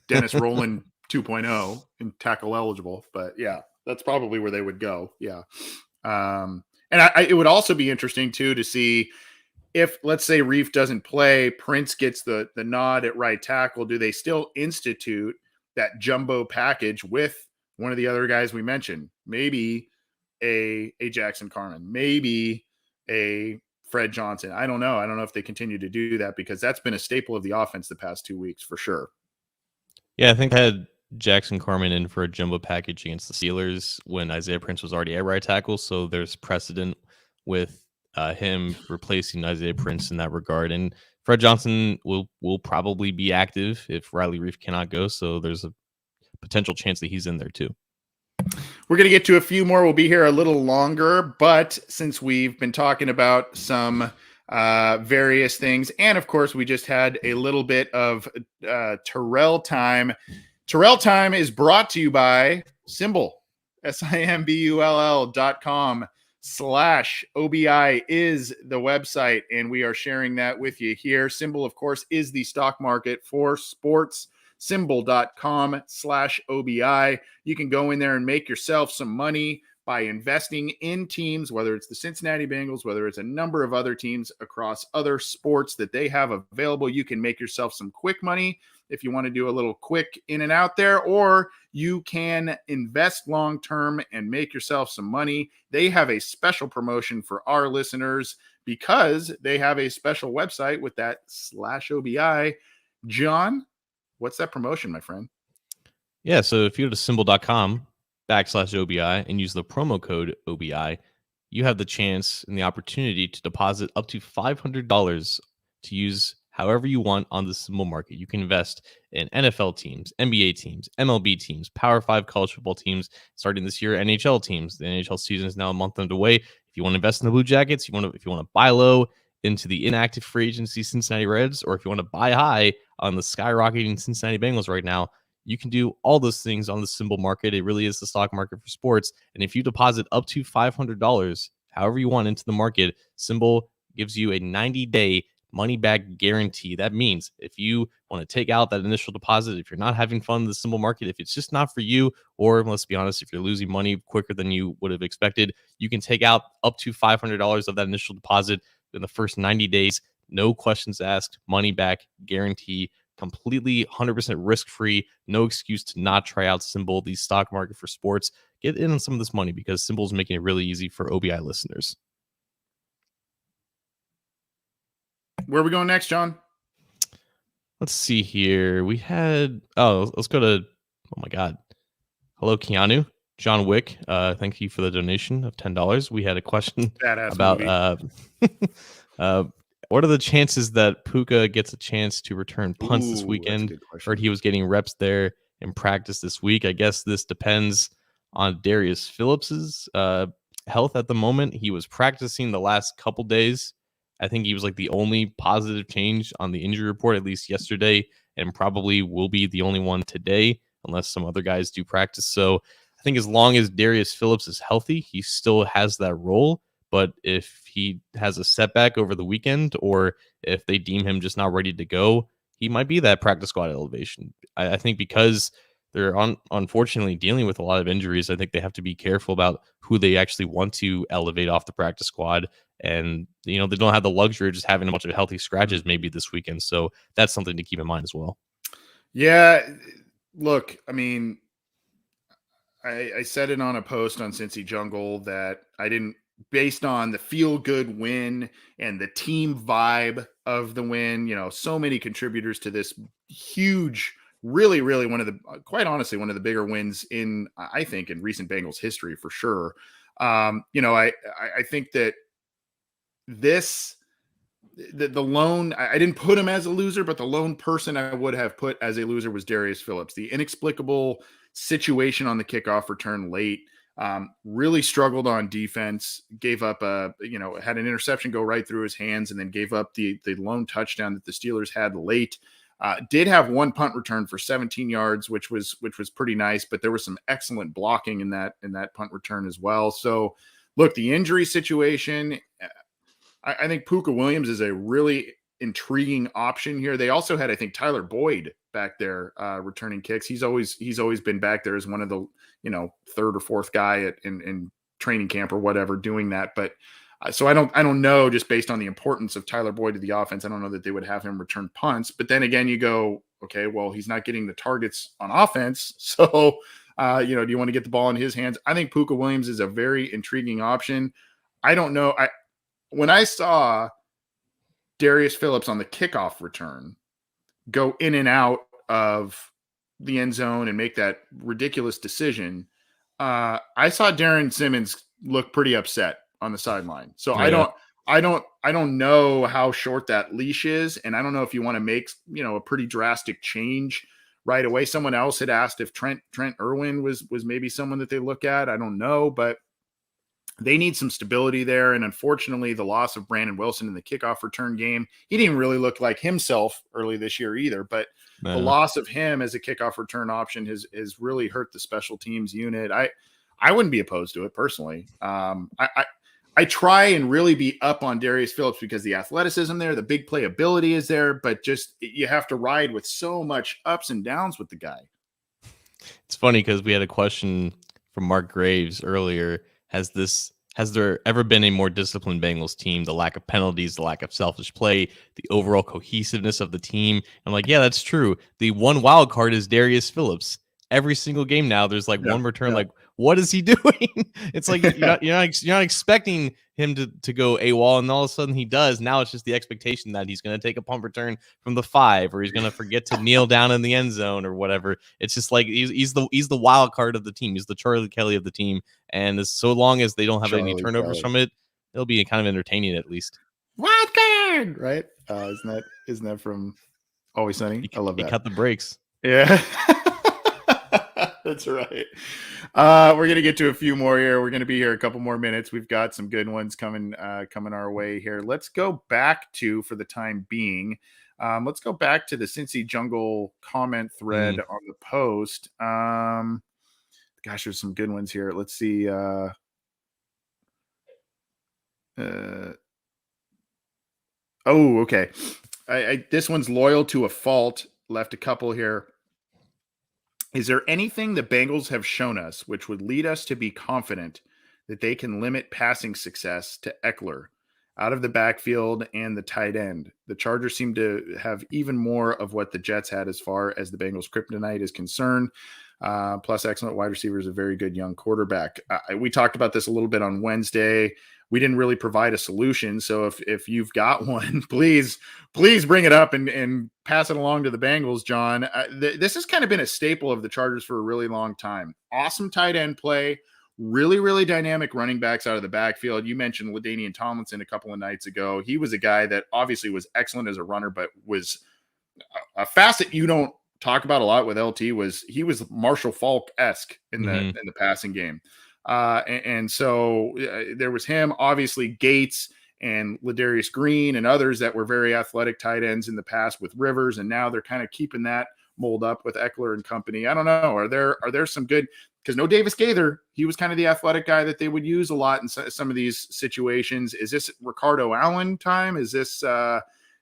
Dennis Rowland 2.0 and tackle eligible. But yeah, that's probably where they would go. Yeah. And it would also be interesting too to see if, let's say, Reef doesn't play, Prince gets the nod at right tackle. Do they still institute that jumbo package with one of the other guys we mentioned? Maybe a Jackson Carman, maybe a Fred Johnson. I don't know. I don't know if they continue to do that, because that's been a staple of the offense the past 2 weeks for sure. Yeah, I think I had Jackson Carman in for a jumbo package against the Steelers when Isaiah Prince was already at right tackle. So there's precedent with him replacing Isaiah Prince in that regard. And Fred Johnson will probably be active if Riley Reef cannot go. So there's a potential chance that he's in there too. We're going to get to a few more. We'll be here a little longer, but since we've been talking about some various things, and of course, we just had a little bit of Tyrell time. Tyrell time is brought to you by Simbull, SIMBULL.com/OBI is the website, and we are sharing that with you here. Simbull, of course, is the stock market for sports. Simbull.com/OBI. You can go in there and make yourself some money by investing in teams, whether it's the Cincinnati Bengals, whether it's a number of other teams across other sports that they have available. You can make yourself some quick money if you want to do a little quick in and out there, or you can invest long-term and make yourself some money. They have a special promotion for our listeners because they have a special website with that /OBI. John, what's that promotion, my friend? Yeah, so if you go to Simbull.com/OBI and use the promo code OBI, you have the chance and the opportunity to deposit up to $500 to use however you want on the Simbull market. You can invest in NFL teams, NBA teams, MLB teams, Power 5 college football teams, starting this year, NHL teams. The NHL season is now a month underway. If you want to invest in the Blue Jackets, if you want to buy low into the inactive free agency Cincinnati Reds, or if you want to buy high on the skyrocketing Cincinnati Bengals right now, you can do all those things on the Simbull market. It really is the stock market for sports. And if you deposit up to $500, however you want, into the market, Simbull gives you a 90-day money-back guarantee. That means if you want to take out that initial deposit, if you're not having fun in the Simbull market, if it's just not for you, or let's be honest, if you're losing money quicker than you would have expected, you can take out up to $500 of that initial deposit in the first 90 days. No questions asked, money back guarantee, completely 100% risk-free. No excuse to not try out Simbull, the stock market for sports. Get in on some of this money because Simbull is making it really easy for OBI listeners. Where are we going next, John? Let's see here. We had, let's go to, oh my God. Hello, Keanu. John Wick, thank you for the donation of $10. We had a question about what are the chances that Puka gets a chance to return punts this weekend? Heard he was getting reps there in practice this week. I guess this depends on Darius Phillips's health at the moment. He was practicing the last couple days. I think he was like the only positive change on the injury report, at least yesterday, and probably will be the only one today, unless some other guys do practice. So I think as long as Darius Phillips is healthy, he still has that role. But if he has a setback over the weekend, or if they deem him just not ready to go, he might be that practice squad elevation. I think because they're unfortunately dealing with a lot of injuries, I think they have to be careful about who they actually want to elevate off the practice squad. And, they don't have the luxury of just having a bunch of healthy scratches maybe this weekend. So that's something to keep in mind as well. Yeah, look, I mean, I said it on a post on Cincy Jungle that I didn't based on the feel-good win and the team vibe of the win. So many contributors to this huge, really, really one of the, quite honestly, one of the bigger wins I think, in recent Bengals history for sure. I think that the lone, I didn't put him as a loser, but the lone person I would have put as a loser was Darius Phillips. The inexplicable situation on the kickoff return late, really struggled on defense, gave up had an interception go right through his hands, and then gave up the lone touchdown that the Steelers had late. Did have one punt return for 17 yards, which was pretty nice, but there was some excellent blocking in that punt return as well. So look, the injury situation, I think Puka Williams is a really intriguing option here. They also had, I think, Tyler Boyd back there returning kicks. He's always been back there as one of the third or fourth guy in training camp or whatever doing that. But so I don't know, just based on the importance of Tyler Boyd to the offense, I don't know that they would have him return punts. But then again, you go, okay, well, he's not getting the targets on offense, so do you want to get the ball in his hands? I think Puka Williams is a very intriguing option. I don't know. When I saw Darius Phillips on the kickoff return go in and out of the end zone and make that ridiculous decision, I saw Darren Simmons look pretty upset on the sideline. So yeah. I don't know how short that leash is, and I don't know if you want to make a pretty drastic change right away. Someone else had asked if Trent Irwin was maybe someone that they look at. I don't know, but they need some stability there. And unfortunately, the loss of Brandon Wilson in the kickoff return game, he didn't really look like himself early this year either, but the loss of him as a kickoff return option has really hurt the special teams unit. I wouldn't be opposed to it personally. I try and really be up on Darius Phillips because the athleticism there, the big playability is there, but just you have to ride with so much ups and downs with the guy. It's funny because we had a question from Mark Graves earlier. Has there ever been a more disciplined Bengals team? The lack of penalties, the lack of selfish play, the overall cohesiveness of the team. I'm like, yeah, that's true. The one wild card is Darius Phillips. Every single game now, there's one return. Like, what is he doing? It's like you're not expecting him to go AWOL, and all of a sudden he does. Now it's just the expectation that he's going to take a punt return from the 5, or he's going to forget to kneel down in the end zone or whatever. It's just like he's the wild card of the team. He's the Charlie Kelly of the team, and so long as they don't have any turnovers from it, it'll be kind of entertaining at least. Wild card, right? Isn't that from Always Sunny? I love that. He cut the brakes. Yeah. That's right. We're going to get to a few more here. We're going to be here a couple more minutes. We've got some good ones coming our way here. Let's go back to, for the time being, let's go back to the Cincy Jungle comment thread on the post. Gosh, there's some good ones here. Let's see. Okay. This one's loyal to a fault. Left a couple here. Is there anything the Bengals have shown us which would lead us to be confident that they can limit passing success to Eckler out of the backfield and the tight end? The Chargers seem to have even more of what the Jets had as far as the Bengals' kryptonite is concerned. Plus, excellent wide receivers, a very good young quarterback. We talked about this a little bit on Wednesday. We didn't really provide a solution. So if you've got one, please bring it up and pass it along to the Bengals, John. This has kind of been a staple of the Chargers for a really long time. Awesome tight end play, really, really dynamic running backs out of the backfield. You mentioned LaDainian Tomlinson a couple of nights ago. He was a guy that obviously was excellent as a runner, but was a facet you don't talk about a lot with LT. He was Marshall Faulk-esque in the passing game. And so there was him, obviously Gates and Ladarius Green and others that were very athletic tight ends in the past with Rivers. And now they're kind of keeping that mold up with Eckler and company. I don't know. Are there some good, because no Davis Gaither, he was kind of the athletic guy that they would use a lot in some of these situations. Is this Ricardo Allen time? Is this,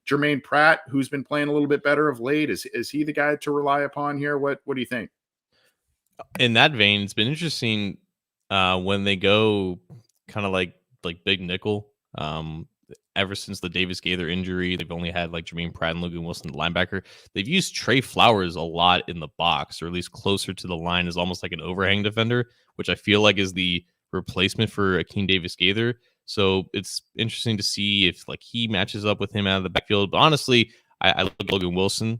Jermaine Pratt, who's been playing a little bit better of late? Is he the guy to rely upon here? What do you think? In that vein, it's been interesting when they go kind of like big nickel. Ever since the Davis Gaither injury, they've only had like Jermaine Pratt and Logan Wilson, the linebacker. They've used Trey Flowers a lot in the box, or at least closer to the line, as almost like an overhang defender, which I feel like is the replacement for Akeem Davis-Gaither. So it's interesting to see if like he matches up with him out of the backfield. But honestly, I look at Logan Wilson.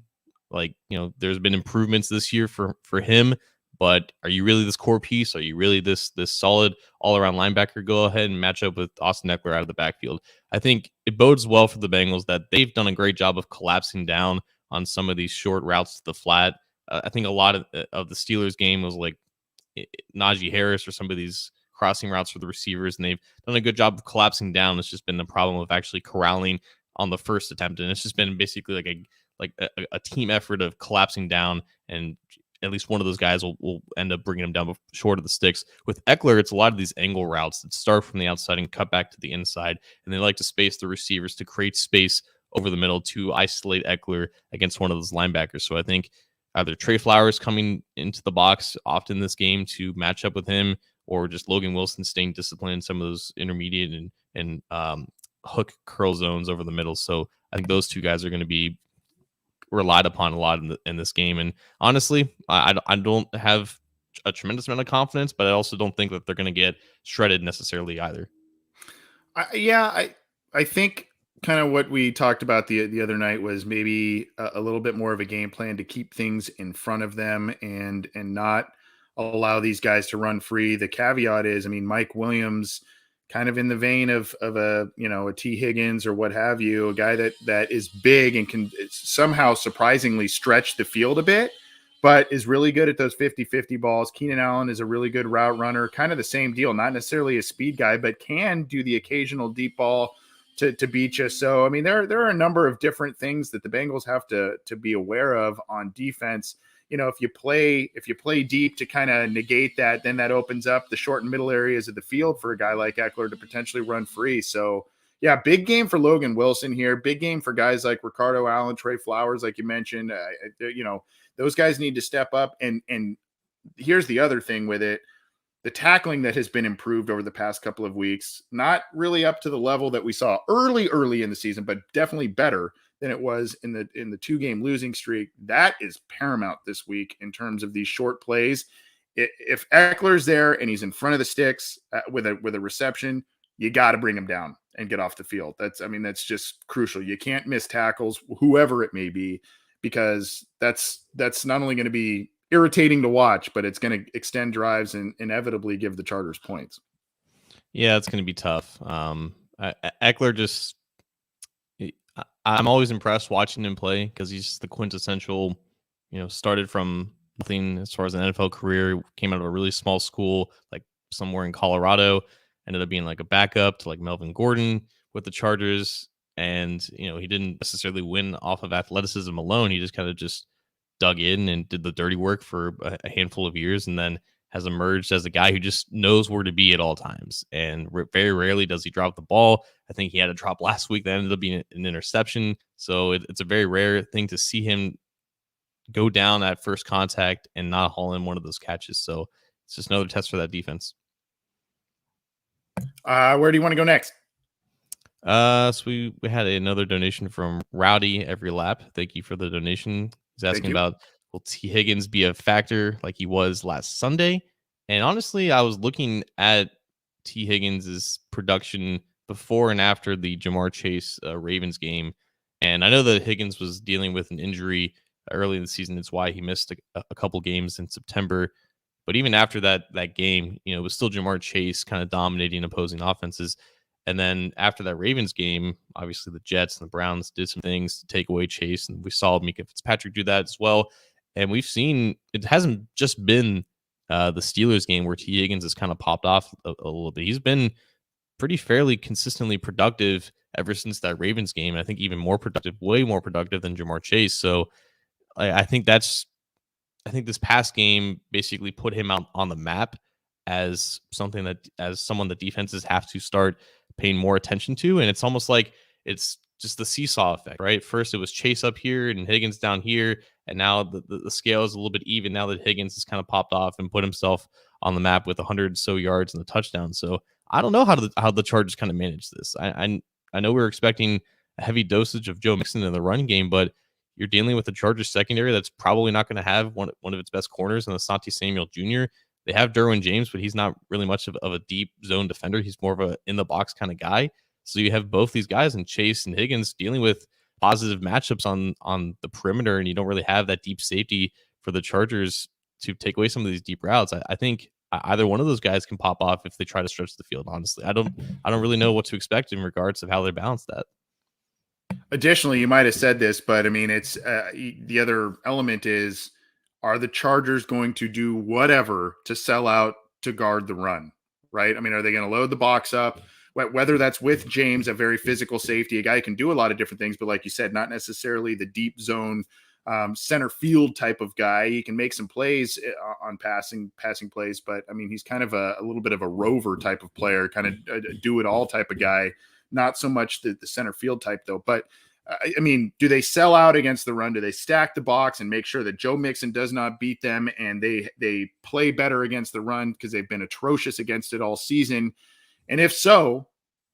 Like, there's been improvements this year for him, but are you really this core piece? Are you really this solid all-around linebacker? Go ahead and match up with Austin Eckler out of the backfield. I think it bodes well for the Bengals that they've done a great job of collapsing down on some of these short routes to the flat. I think a lot of the Steelers game was like Najee Harris or some of these crossing routes for the receivers, and they've done a good job of collapsing down. It's just been the problem of actually corralling on the first attempt, and it's just been basically like a team effort of collapsing down, and at least one of those guys will end up bringing them down short of the sticks. With Eckler, it's a lot of these angle routes that start from the outside and cut back to the inside, and they like to space the receivers to create space over the middle to isolate Eckler against one of those linebackers. So I think either Trey Flowers coming into the box often this game to match up with him, or just Logan Wilson staying disciplined in some of those intermediate and hook curl zones over the middle. So I think those two guys are going to be relied upon a lot in this game. And honestly, I don't have a tremendous amount of confidence, but I also don't think that they're going to get shredded necessarily either. I think kind of what we talked about the other night was maybe a little bit more of a game plan to keep things in front of them and not allow these guys to run free. The caveat is, I mean, Mike Williams, kind of in the vein of a Tee Higgins or what have you, a guy that is big and can somehow surprisingly stretch the field a bit, but is really good at those 50-50 balls. Keenan Allen is a really good route runner, kind of the same deal, not necessarily a speed guy, but can do the occasional deep ball to beat you. So, I mean, there are a number of different things that the Bengals have to be aware of on defense. If you play deep to kind of negate that, then that opens up the short and middle areas of the field for a guy like Eckler to potentially run free. So yeah, big game for Logan Wilson here. Big game for guys like Ricardo Allen, Trey Flowers, like you mentioned. Those guys need to step up. And here's the other thing with it. The tackling that has been improved over the past couple of weeks, not really up to the level that we saw early in the season, but definitely better than it was in the 2-game losing streak. That is paramount this week in terms of these short plays. If Eckler's there and he's in front of the sticks with a reception, you got to bring him down and get off the field. That's just crucial. You can't miss tackles, whoever it may be, because that's not only going to be irritating to watch, but it's going to extend drives and inevitably give the Chargers points. Yeah, it's going to be tough. Eckler just, I'm always impressed watching him play because he's just the quintessential, started from nothing as far as an NFL career, came out of a really small school, like somewhere in Colorado, ended up being like a backup to like Melvin Gordon with the Chargers. And, he didn't necessarily win off of athleticism alone. He just kind of just dug in and did the dirty work for a handful of years, and then has emerged as a guy who just knows where to be at all times. And very rarely does he drop the ball. I think he had a drop last week that ended up being an interception. So it's a very rare thing to see him go down at first contact and not haul in one of those catches. So it's just another test for that defense. Where do you want to go next? So we had another donation from Rowdy Every Lap. Thank you for the donation. He's asking about, will Tee Higgins be a factor like he was last Sunday? And honestly, I was looking at Tee Higgins' production before and after the Jamar Chase Ravens game. And I know that Higgins was dealing with an injury early in the season. It's why he missed a couple games in September. But even after that game, it was still Jamar Chase kind of dominating opposing offenses. And then after that Ravens game, obviously the Jets and the Browns did some things to take away Chase. And we saw Mika Fitzpatrick do that as well. And we've seen it hasn't just been the Steelers game where Tee Higgins has kind of popped off a little bit. He's been pretty fairly consistently productive ever since that Ravens game. And I think even more productive, way more productive than Jamar Chase. So I think this past game basically put him out on the map as someone that defenses have to start paying more attention to. And it's almost like it's just the seesaw effect, right? First it was Chase up here and Higgins down here, and now the scale is a little bit even now that Higgins has kind of popped off and put himself on the map with 100 so yards and the touchdown. So I don't know how the Chargers kind of manage this. I know we were expecting a heavy dosage of Joe Mixon in the run game, but you're dealing with the Chargers secondary that's probably not going to have one of its best corners in Asante Samuel Jr. They have Derwin James, but he's not really much of a deep zone defender. He's more of a in the box kind of guy. So you have both these guys and Chase and Higgins dealing with positive matchups on the perimeter, and you don't really have that deep safety for the Chargers to take away some of these deep routes. I think either one of those guys can pop off if they try to stretch the field. Honestly, I don't really know what to expect in regards of how they balance that. Additionally, you might have said this, but I mean, it's the other element is, are the Chargers going to do whatever to sell out to guard the run, right? I mean, are they going to load the box up? Whether that's with James, a very physical safety, a guy who can do a lot of different things, but like you said, not necessarily the deep zone center field type of guy. He can make some plays on passing plays, but I mean, he's kind of a little bit of a rover type of player, kind of a do it all type of guy. Not so much the center field type though, but I mean, do they sell out against the run? Do they stack the box and make sure that Joe Mixon does not beat them and they play better against the run because they've been atrocious against it all season? And if so,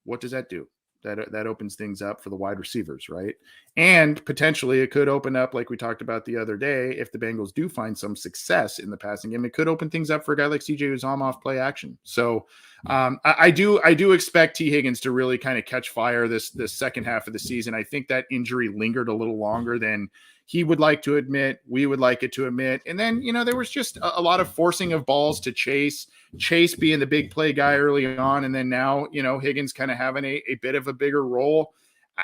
what does that do? That opens things up for the wide receivers, right? And potentially it could open up, like we talked about the other day, if the Bengals do find some success in the passing game, it could open things up for a guy like CJ Uzomah off play action. So I do expect Tee Higgins to really kind of catch fire this second half of the season. I think that injury lingered a little longer than he would like to admit. We would like it to admit. And then, there was just a lot of forcing of balls to Chase being the big play guy early on. And then now, Higgins kind of having a bit of a bigger role.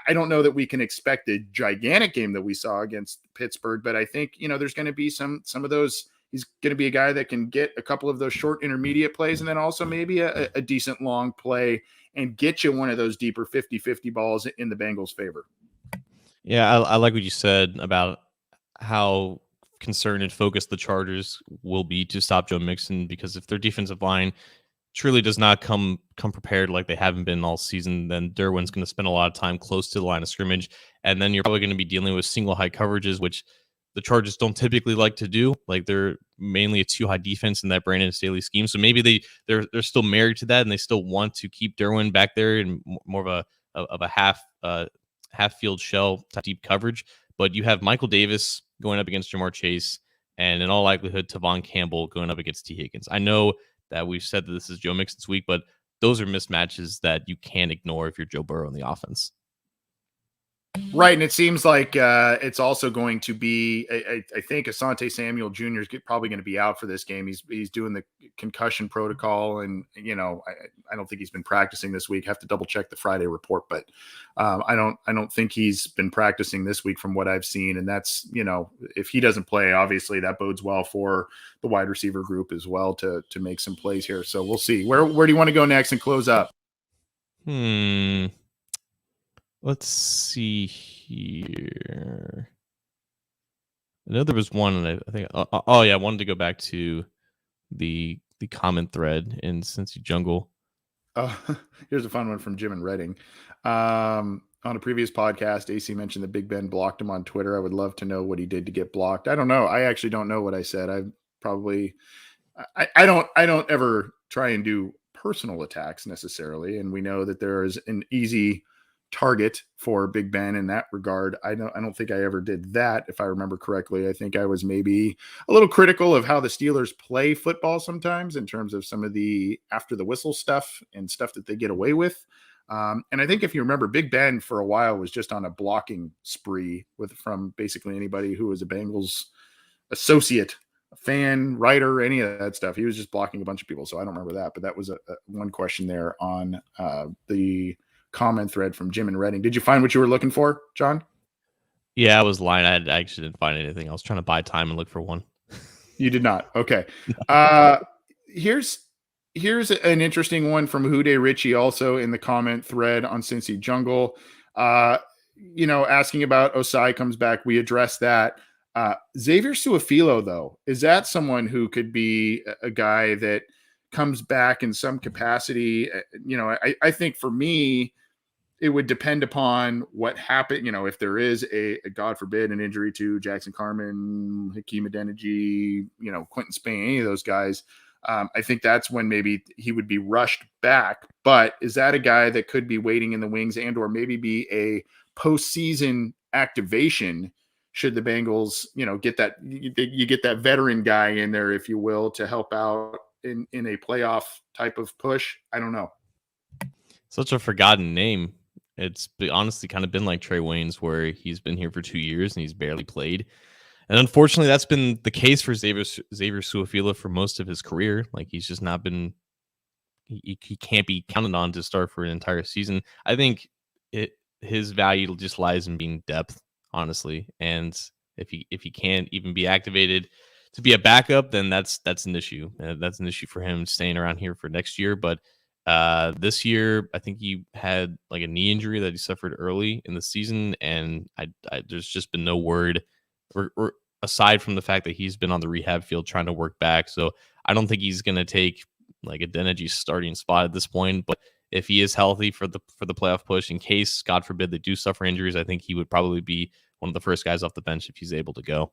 I don't know that we can expect a gigantic game that we saw against Pittsburgh, but I think, there's going to be some of those. He's going to be a guy that can get a couple of those short intermediate plays and then also maybe a decent long play and get you one of those deeper 50-50 balls in the Bengals' favor. Yeah, I like what you said about how concerned and focused the Chargers will be to stop Joe Mixon, because if their defensive line truly does not come prepared like they haven't been all season, then Derwin's going to spend a lot of time close to the line of scrimmage, and then you're probably going to be dealing with single high coverages, which the Chargers don't typically like to do. Like, they're mainly a too high defense in that Brandon Staley scheme. So maybe they're still married to that, and they still want to keep Derwin back there in more of a half field shell type deep coverage. But you have Michael Davis going up against Jamar Chase, and in all likelihood, Tavon Campbell going up against Tee Higgins. I know that we've said that this is Joe Mixon's week, but those are mismatches that you can't ignore if you're Joe Burrow in the offense. Right, and it seems like it's also going to be, I think Asante Samuel Jr. is probably going to be out for this game. He's doing the concussion protocol, and I don't think he's been practicing this week. Have to double check the Friday report, but I don't think he's been practicing this week from what I've seen. And that's, if he doesn't play, obviously that bodes well for the wide receiver group as well to make some plays here. So we'll see. Where do you want to go next and close up? Let's see here. I know there was one, and I think. I wanted to go back to the comment thread in Cincy Jungle. Here's a fun one from Jim and Redding. On a previous podcast, AC mentioned that Big Ben blocked him on Twitter. I would love to know what he did to get blocked. I don't know. I actually don't know what I said. I don't ever try and do personal attacks necessarily, and we know that there is an easy target for Big Ben in that regard. I don't think I ever did that, if I remember correctly. I think I was maybe a little critical of how the Steelers play football sometimes in terms of some of the after the whistle stuff and stuff that they get away with. And I think if you remember, Big Ben for a while was just on a blocking spree from basically anybody who was a Bengals associate, a fan, writer, any of that stuff. He was just blocking a bunch of people. So I don't remember that, but that was a one question there on the comment thread from Jim and Redding. Did you find what you were looking for, John? Yeah, I was lying. I actually didn't find anything. I was trying to buy time and look for one. You did not. Okay. Here's an interesting one from Hude Ritchie, also in the comment thread on Cincy Jungle. Asking about Osai comes back. We addressed that. Xavier Su'a-Filo, though, is that someone who could be a guy that comes back in some capacity? I think for me, it would depend upon what happened. If there is a God forbid, an injury to Jackson Carman, Hakeem Adeniji, Quentin Spain, any of those guys, I think that's when maybe he would be rushed back. But is that a guy that could be waiting in the wings and or maybe be a postseason activation should the Bengals, get that, you get that veteran guy in there, if you will, to help out in a playoff type of push. I don't know. Such a forgotten name. It's honestly kind of been like Trey Wayne's, where he's been here for 2 years and he's barely played. And unfortunately, that's been the case for Xavier Su'a-Filo for most of his career. Like, he's just not been, he can't be counted on to start for an entire season. I think his value just lies in being depth, honestly. And if he can't even be activated to be a backup, then that's an issue. That's an issue for him staying around here for next year. But this year, I think he had like a knee injury that he suffered early in the season, and there's just been no word, or aside from the fact that he's been on the rehab field trying to work back. So I don't think he's going to take like a Deneji's starting spot at this point. But if he is healthy for the playoff push, in case, God forbid, they do suffer injuries, I think he would probably be one of the first guys off the bench if he's able to go.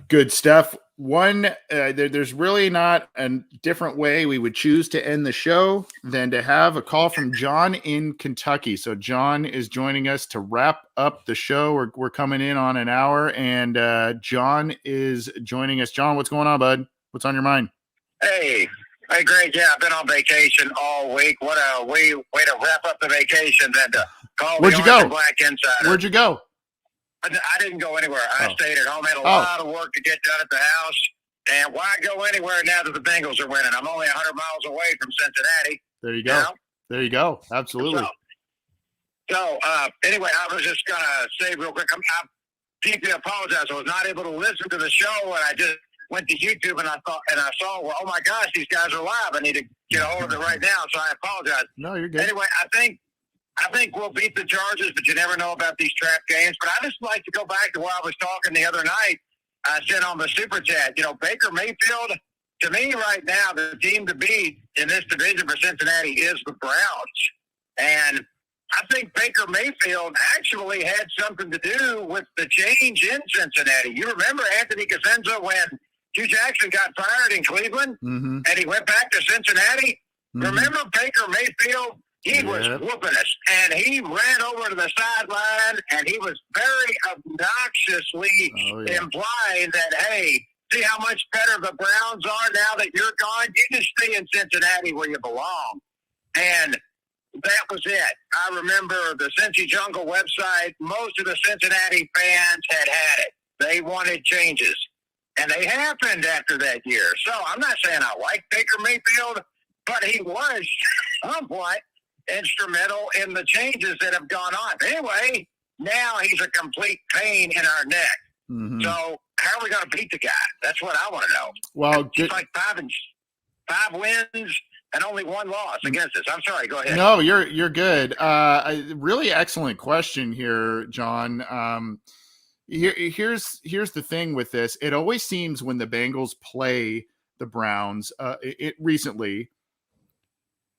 Good stuff. There's really not a different way we would choose to end the show than to have a call from John in Kentucky. So John is joining us to wrap up the show. We're coming in on an hour, and John is joining us. John, what's going on, bud? What's on your mind? Hey, great. Yeah, I've been on vacation all week. What a way to wrap up the vacation than to call Where'd the you go? Black Insider. Where'd you go? I didn't go anywhere. I stayed at home. Had a lot of work to get done at the house. And why go anywhere now that the Bengals are winning? I'm only 100 miles away from Cincinnati. There you go. You know? There you go. Absolutely. So anyway, I was just going to say real quick, I deeply apologize. I was not able to listen to the show, and I just went to YouTube and I saw, well, oh my gosh, these guys are live. I need to get a hold of it right now. So I apologize. No, you're good. Anyway, I think we'll beat the Chargers, but you never know about these trap games. But I just like to go back to where I was talking the other night. I said on the Super Chat, Baker Mayfield, to me right now, the team to beat in this division for Cincinnati is the Browns. And I think Baker Mayfield actually had something to do with the change in Cincinnati. You remember Anthony Cosenza when Hugh Jackson got fired in Cleveland and he went back to Cincinnati? Remember Baker Mayfield? He was whooping us, and he ran over to the sideline, and he was very obnoxiously implying that, hey, see how much better the Browns are now that you're gone? You just stay in Cincinnati where you belong. And that was it. I remember the Cincy Jungle website, most of the Cincinnati fans had it. They wanted changes, and they happened after that year. So I'm not saying I like Baker Mayfield, but he was somewhat instrumental in the changes that have gone on. Anyway, now he's a complete pain in our neck. So how are we going to beat the guy? That's what I want to know. Well, it's like 5 wins and only 1 loss against us. I'm sorry. Go ahead. No, you're good. Really excellent question here, John. Here's the thing with this. It always seems when the Bengals play the Browns, recently,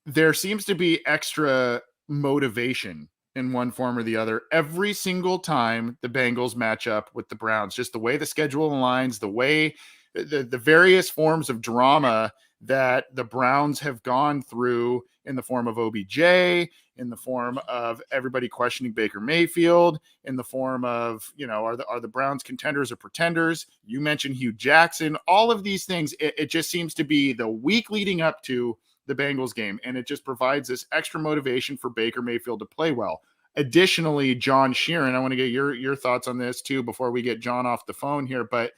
there seems to be extra motivation in one form or the other every single time the Bengals match up with the Browns. Just the way the schedule aligns, the way the various forms of drama that the Browns have gone through in the form of OBJ, in the form of everybody questioning Baker Mayfield, in the form of, are the Browns contenders or pretenders? You mentioned Hugh Jackson. All of these things, it just seems to be the week leading up to the Bengals game, and it just provides this extra motivation for Baker Mayfield to play well. Additionally, John Sheeran, I want to get your thoughts on this too before we get John off the phone here, but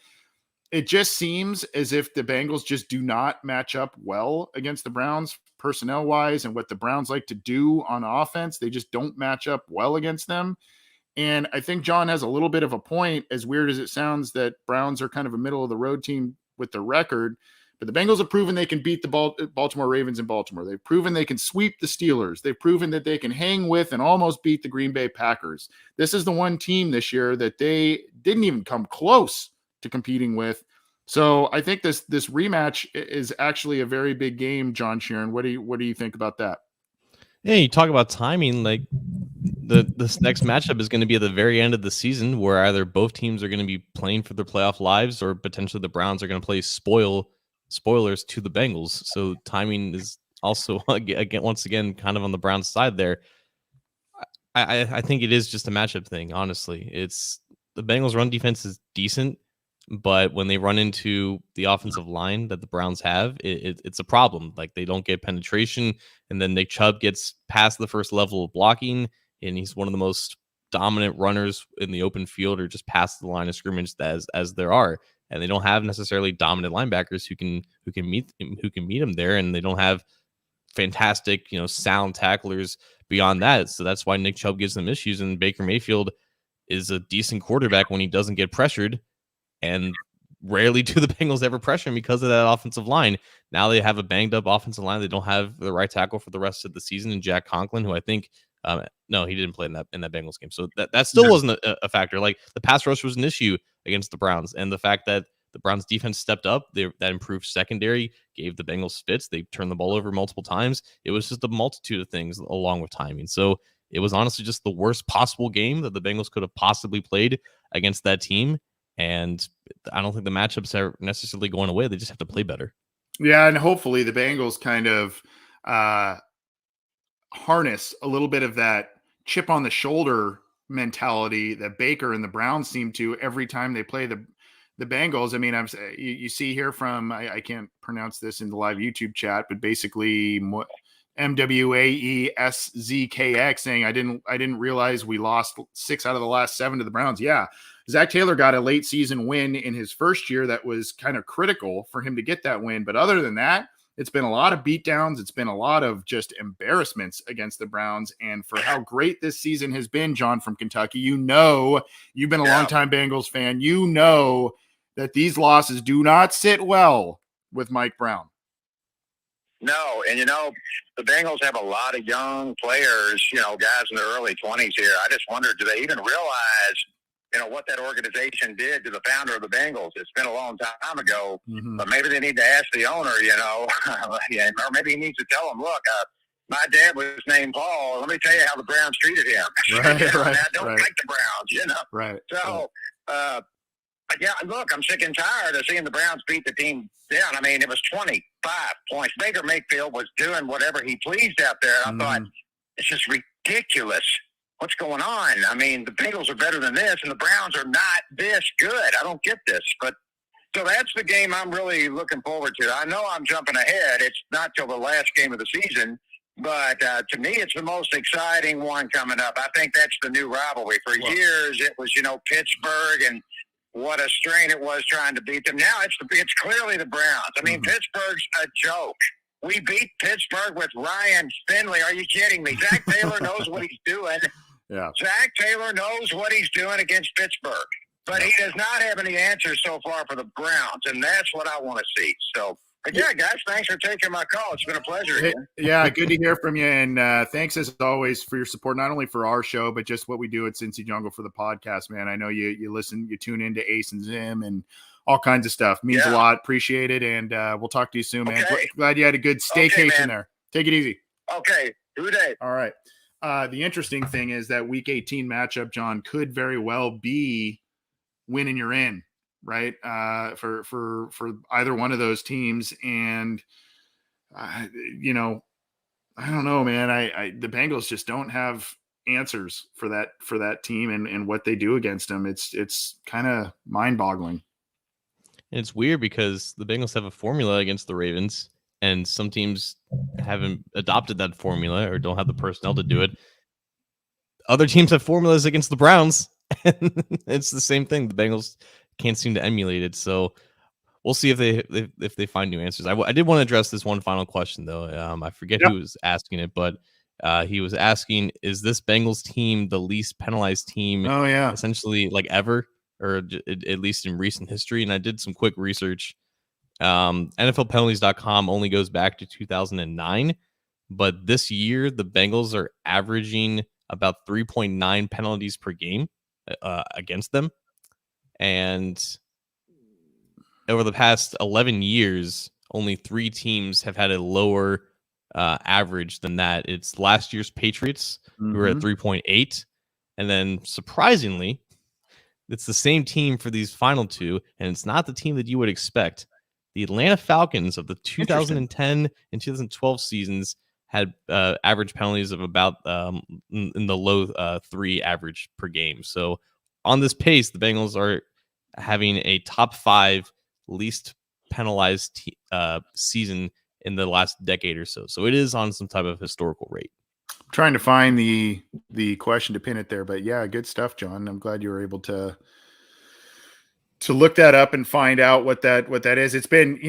it just seems as if the Bengals just do not match up well against the Browns personnel-wise, and what the Browns like to do on offense. They just don't match up well against them. And I think John has a little bit of a point, as weird as it sounds that Browns are kind of a middle-of-the-road team with their record. But the Bengals have proven they can beat the Baltimore Ravens in Baltimore. They've proven they can sweep the Steelers. They've proven that they can hang with and almost beat the Green Bay Packers. This is the one team this year that they didn't even come close to competing with. So I think this rematch is actually a very big game, John Sheeran. What do you think about that? Yeah, you talk about timing. Like this next matchup is going to be at the very end of the season, where either both teams are going to be playing for their playoff lives, or potentially the Browns are going to play spoilers to the Bengals. So timing is also once again kind of on the Browns side there. I think it is just a matchup thing. Honestly, it's the Bengals run defense is decent. But when they run into the offensive line that the Browns have, it's a problem. Like, they don't get penetration, and then Nick Chubb gets past the first level of blocking, and he's one of the most dominant runners in the open field or just past the line of scrimmage as there are. And they don't have necessarily dominant linebackers who can meet him there, and they don't have fantastic, sound tacklers beyond that. So that's why Nick Chubb gives them issues, and Baker Mayfield is a decent quarterback when he doesn't get pressured. And rarely do the Bengals ever pressure him because of that offensive line. Now they have a banged up offensive line. They don't have the right tackle for the rest of the season, and Jack Conklin, who I think, no, he didn't play in that Bengals game. So that still wasn't a factor. Like, the pass rush was an issue against the Browns, and the fact that the Browns defense stepped up, that improved secondary, gave the Bengals fits. They turned the ball over multiple times. It was just a multitude of things along with timing. So it was honestly just the worst possible game that the Bengals could have possibly played against that team. And I don't think the matchups are necessarily going away. They just have to play better. Yeah, and hopefully the Bengals kind of harness a little bit of that chip on the shoulder mentality that Baker and the Browns seem to every time they play the Bengals. I mean, you see here from, I can't pronounce this in the live YouTube chat, but basically MWAESZKX saying, I didn't realize we lost 6 out of the last 7 to the Browns. Yeah. Zach Taylor got a late season win in his first year that was kind of critical for him to get that win. But other than that, it's been a lot of beatdowns. It's been a lot of just embarrassments against the Browns. And for how great this season has been, John from Kentucky, you've been a longtime Bengals fan. You know that these losses do not sit well with Mike Brown. No, and the Bengals have a lot of young players, guys in their early 20s here. I just wonder, do they even realize what that organization did to the founder of the Bengals? It's been a long time ago, but maybe they need to ask the owner, or maybe he needs to tell them, look, my dad was named Paul. Let me tell you how the Browns treated him. Right, I don't like the Browns, Right. So, look, I'm sick and tired of seeing the Browns beat the team down. I mean, it was 25 points. Baker Mayfield was doing whatever he pleased out there. I thought, it's just ridiculous. What's going on? I mean, the Bengals are better than this, and the Browns are not this good. I don't get this. But so that's the game I'm really looking forward to. I know I'm jumping ahead. It's not till the last game of the season, but to me, it's the most exciting one coming up. I think that's the new rivalry. For years, it was, Pittsburgh, and what a strain it was trying to beat them. Now it's clearly the Browns. I mean, Pittsburgh's a joke. We beat Pittsburgh with Ryan Finley. Are you kidding me? Zach Taylor knows what he's doing. Yeah. Zach Taylor knows what he's doing against Pittsburgh, but he does not have any answers so far for the Browns, and that's what I want to see. So, yeah, guys, thanks for taking my call. It's been a pleasure. Yeah, good to hear from you, and thanks as always for your support, not only for our show, but just what we do at Cincy Jungle for the podcast, man. I know you listen, you tune into Ace and Zim and all kinds of stuff. Means a lot. Appreciate it, and we'll talk to you soon, man. Glad you had a good staycation there. Take it easy. Okay, do day. All right. The interesting thing is that Week 18 matchup, John, could very well be winning you're in, right? For either one of those teams, and I don't know, man. The Bengals just don't have answers for that team and what they do against them. It's kind of mind-boggling. And it's weird because the Bengals have a formula against the Ravens, and some teams haven't adopted that formula or don't have the personnel to do it. Other teams have formulas against the Browns, and it's the same thing. The Bengals can't seem to emulate it. So we'll see if they find new answers. I did want to address this one final question, though. I forget who was asking it, but he was asking, is this Bengals team the least penalized team essentially like ever, or at least in recent history? And I did some quick research. NFLpenalties.com only goes back to 2009, but this year the Bengals are averaging about 3.9 penalties per game against them. And over the past 11 years, only 3 teams have had a lower average than that. It's last year's Patriots, who were at 3.8. And then surprisingly, it's the same team for these final 2, and it's not the team that you would expect. The Atlanta Falcons of the 2010 and 2012 seasons had average penalties of about in the low 3 average per game. So on this pace, the Bengals are having a top 5 least penalized season in the last decade or so. So it is on some type of historical rate. I'm trying to find the question to pin it there, but yeah, good stuff, John. I'm glad you were able to look that up and find out what that is. It's been,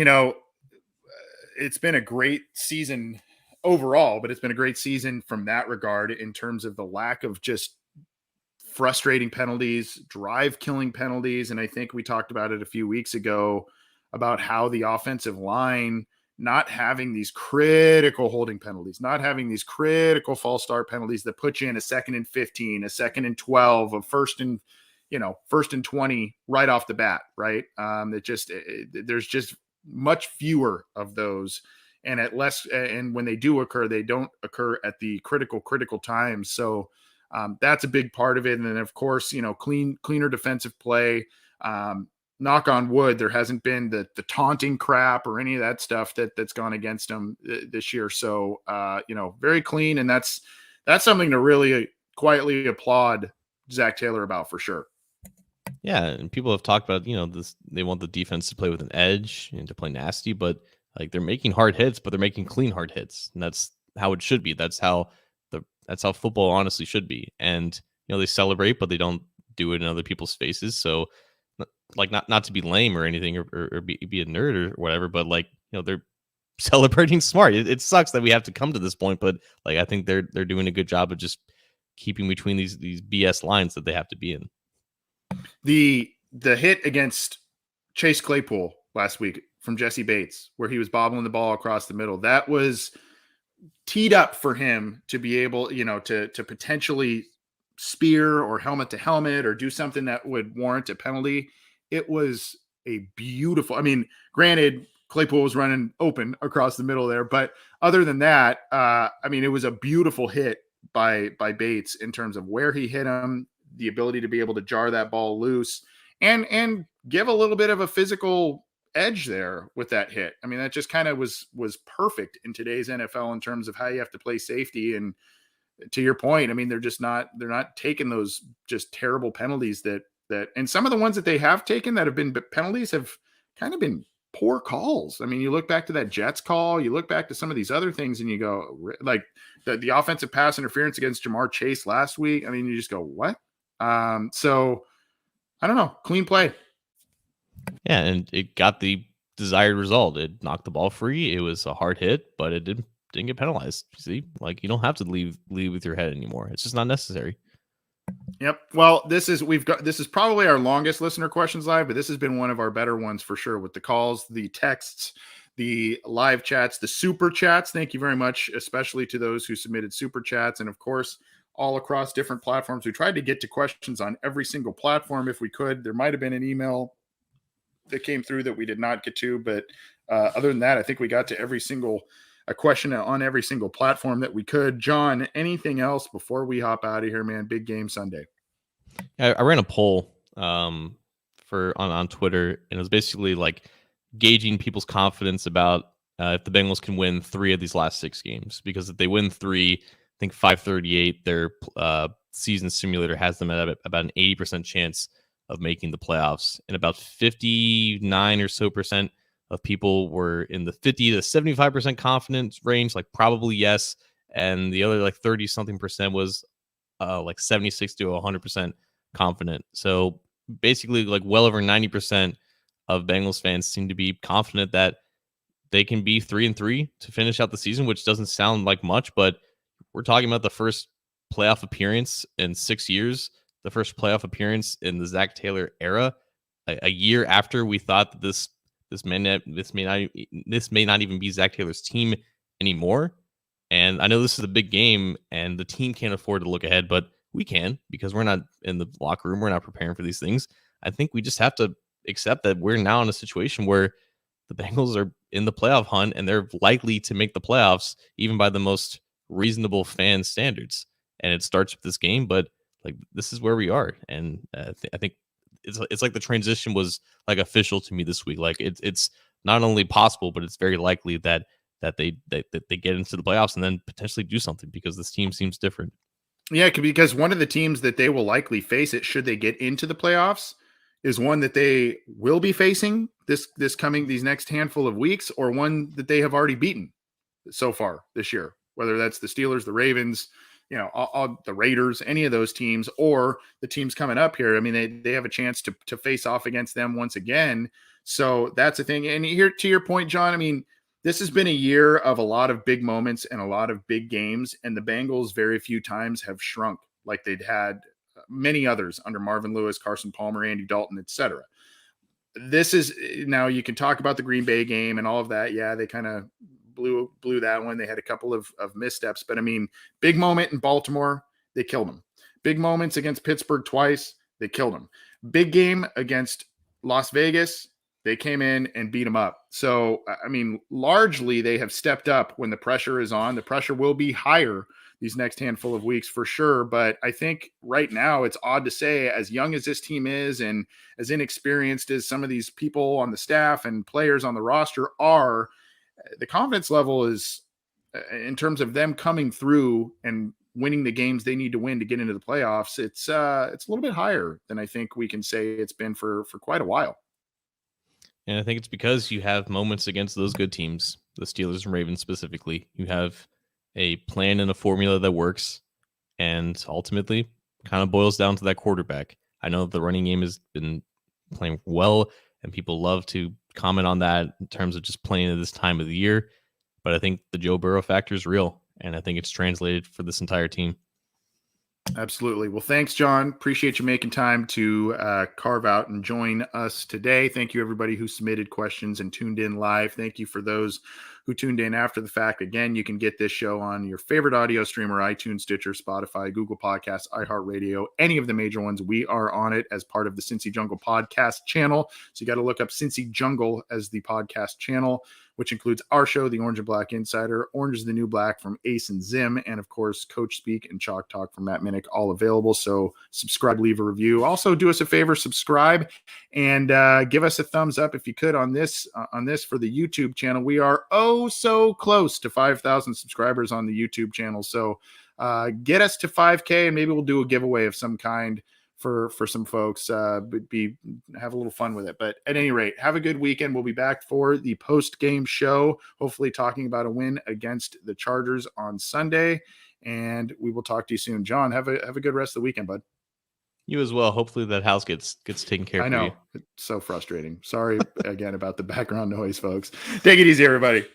it's been a great season overall, but it's been a great season from that regard in terms of the lack of just frustrating penalties, drive killing penalties. And I think we talked about it a few weeks ago about how the offensive line not having these critical holding penalties, not having these critical false start penalties that put you in a 2nd and 15, a 2nd and 12, a first and 20 right off the bat, right? There's just much fewer of those, and and when they do occur, they don't occur at the critical times. So that's a big part of it. And then of course, cleaner defensive play. Knock on wood, there hasn't been the taunting crap or any of that stuff that's gone against them this year. So very clean, and that's something to really quietly applaud Zach Taylor about for sure. Yeah, and people have talked about, this. They want the defense to play with an edge and to play nasty, but like they're making hard hits, but they're making clean hard hits, and that's how it should be. That's how football honestly should be. And they celebrate, but they don't do it in other people's faces. So, like, not to be lame or anything, or be a nerd or whatever, but like they're celebrating smart. It sucks that we have to come to this point, but like I think they're doing a good job of just keeping between these BS lines that they have to be in. The hit against Chase Claypool last week from Jesse Bates, where he was bobbling the ball across the middle, that was teed up for him to be able, to potentially spear or helmet to helmet or do something that would warrant a penalty. It was a beautiful, granted, Claypool was running open across the middle there, but other than that, it was a beautiful hit by Bates in terms of where he hit him, the ability to be able to jar that ball loose and give a little bit of a physical edge there with that hit. That just kind of was perfect in today's NFL in terms of how you have to play safety. And to your point, they're not taking those just terrible penalties that, and some of the ones that they have taken that have been penalties have kind of been poor calls. You look back to that Jets call, you look back to some of these other things and you go like the offensive pass interference against Jamar Chase last week. You just go, what? So I don't know, clean play. Yeah, and it got the desired result. It knocked the ball free. It was a hard hit, but it didn't get penalized. See, like you don't have to leave with your head anymore. It's just not necessary. Yep. Well, this is probably our longest listener questions live, but this has been one of our better ones for sure, with the calls, the texts, the live chats, the super chats. Thank you very much, especially to those who submitted super chats, and of course, all across different platforms. We tried to get to questions on every single platform if we could. There might have been an email that came through that we did not get to, but other than that, I think we got to a question on every single platform that we could. John, anything else before we hop out of here, man? Big game Sunday. I ran a poll on Twitter, and it was basically like gauging people's confidence about if the Bengals can win 3 of these last 6 games, because if they win 3, I think 538, their season simulator has them at about an 80% chance of making the playoffs, and about 59 or so percent of people were in the 50 to 75% confidence range, like probably yes, and the other like 30 something percent was like 76 to 100% confident. So basically, like well over 90% of Bengals fans seem to be confident that they can be 3-3 to finish out the season, which doesn't sound like much, but we're talking about the first playoff appearance in 6 years, the first playoff appearance in the Zach Taylor era, a year after we thought that this may not even be Zach Taylor's team anymore. And I know this is a big game, and the team can't afford to look ahead, but we can, because we're not in the locker room. We're not preparing for these things. I think we just have to accept that we're now in a situation where the Bengals are in the playoff hunt, and they're likely to make the playoffs, even by the most reasonable fan standards. And it starts with this game, but like this is where we are. And I think it's like the transition was like official to me this week. Like it's not only possible, but it's very likely that they get into the playoffs and then potentially do something, because this team seems different. Yeah, because one of the teams that they will likely face it, should they get into the playoffs, is one that they will be facing these next handful of weeks, or one that they have already beaten so far this year, whether that's the Steelers, the Ravens, all the Raiders, any of those teams, or the teams coming up here. I mean, they have a chance to face off against them once again. So that's the thing. And here, to your point, John, I mean, this has been a year of a lot of big moments and a lot of big games, and the Bengals very few times have shrunk like they'd had many others under Marvin Lewis, Carson Palmer, Andy Dalton, etc. This is, now you can talk about the Green Bay game and all of that. Yeah, they kind of blew that one. They had a couple of missteps, but I mean, big moment in Baltimore, they killed them. Big moments against Pittsburgh twice, they killed them. Big game against Las Vegas, they came in and beat them up. So, I mean, largely they have stepped up when the pressure is on. The pressure will be higher these next handful of weeks for sure. But I think right now it's odd to say, as young as this team is and as inexperienced as some of these people on the staff and players on the roster are, the confidence level is, in terms of them coming through and winning the games they need to win to get into the playoffs, it's a little bit higher than I think we can say it's been for quite a while. And I think it's because you have moments against those good teams, the Steelers and Ravens specifically. You have a plan and a formula that works, and ultimately kind of boils down to that quarterback. I know the running game has been playing well, and people love to comment on that in terms of just playing at this time of the year. But I think the Joe Burrow factor is real, and I think it's translated for this entire team. Absolutely. Well, thanks, John. Appreciate you making time to carve out and join us today. Thank you, everybody who submitted questions and tuned in live. Thank you for those who tuned in after the fact. Again, you can get this show on your favorite audio streamer, iTunes, Stitcher, Spotify, Google Podcasts, iHeartRadio, any of the major ones. We are on it as part of the Cincy Jungle podcast channel. So you got to look up Cincy Jungle as the podcast channel, which includes our show, The Orange and Black Insider, Orange is the New Black from Ace and Zim, and of course, Coach Speak and Chalk Talk from Matt Minnick, all available. So subscribe, leave a review. Also, do us a favor, subscribe, and give us a thumbs up if you could on this for the YouTube channel. We are so close to 5,000 subscribers on the YouTube channel. So get us to 5K, and maybe we'll do a giveaway of some kind for some folks. Have a little fun with it. But at any rate, have a good weekend. We'll be back for the post-game show, hopefully talking about a win against the Chargers on Sunday. And we will talk to you soon. John, have a good rest of the weekend, bud. You as well. Hopefully that house gets taken care of. I know. It's so frustrating. Sorry again about the background noise, folks. Take it easy, everybody.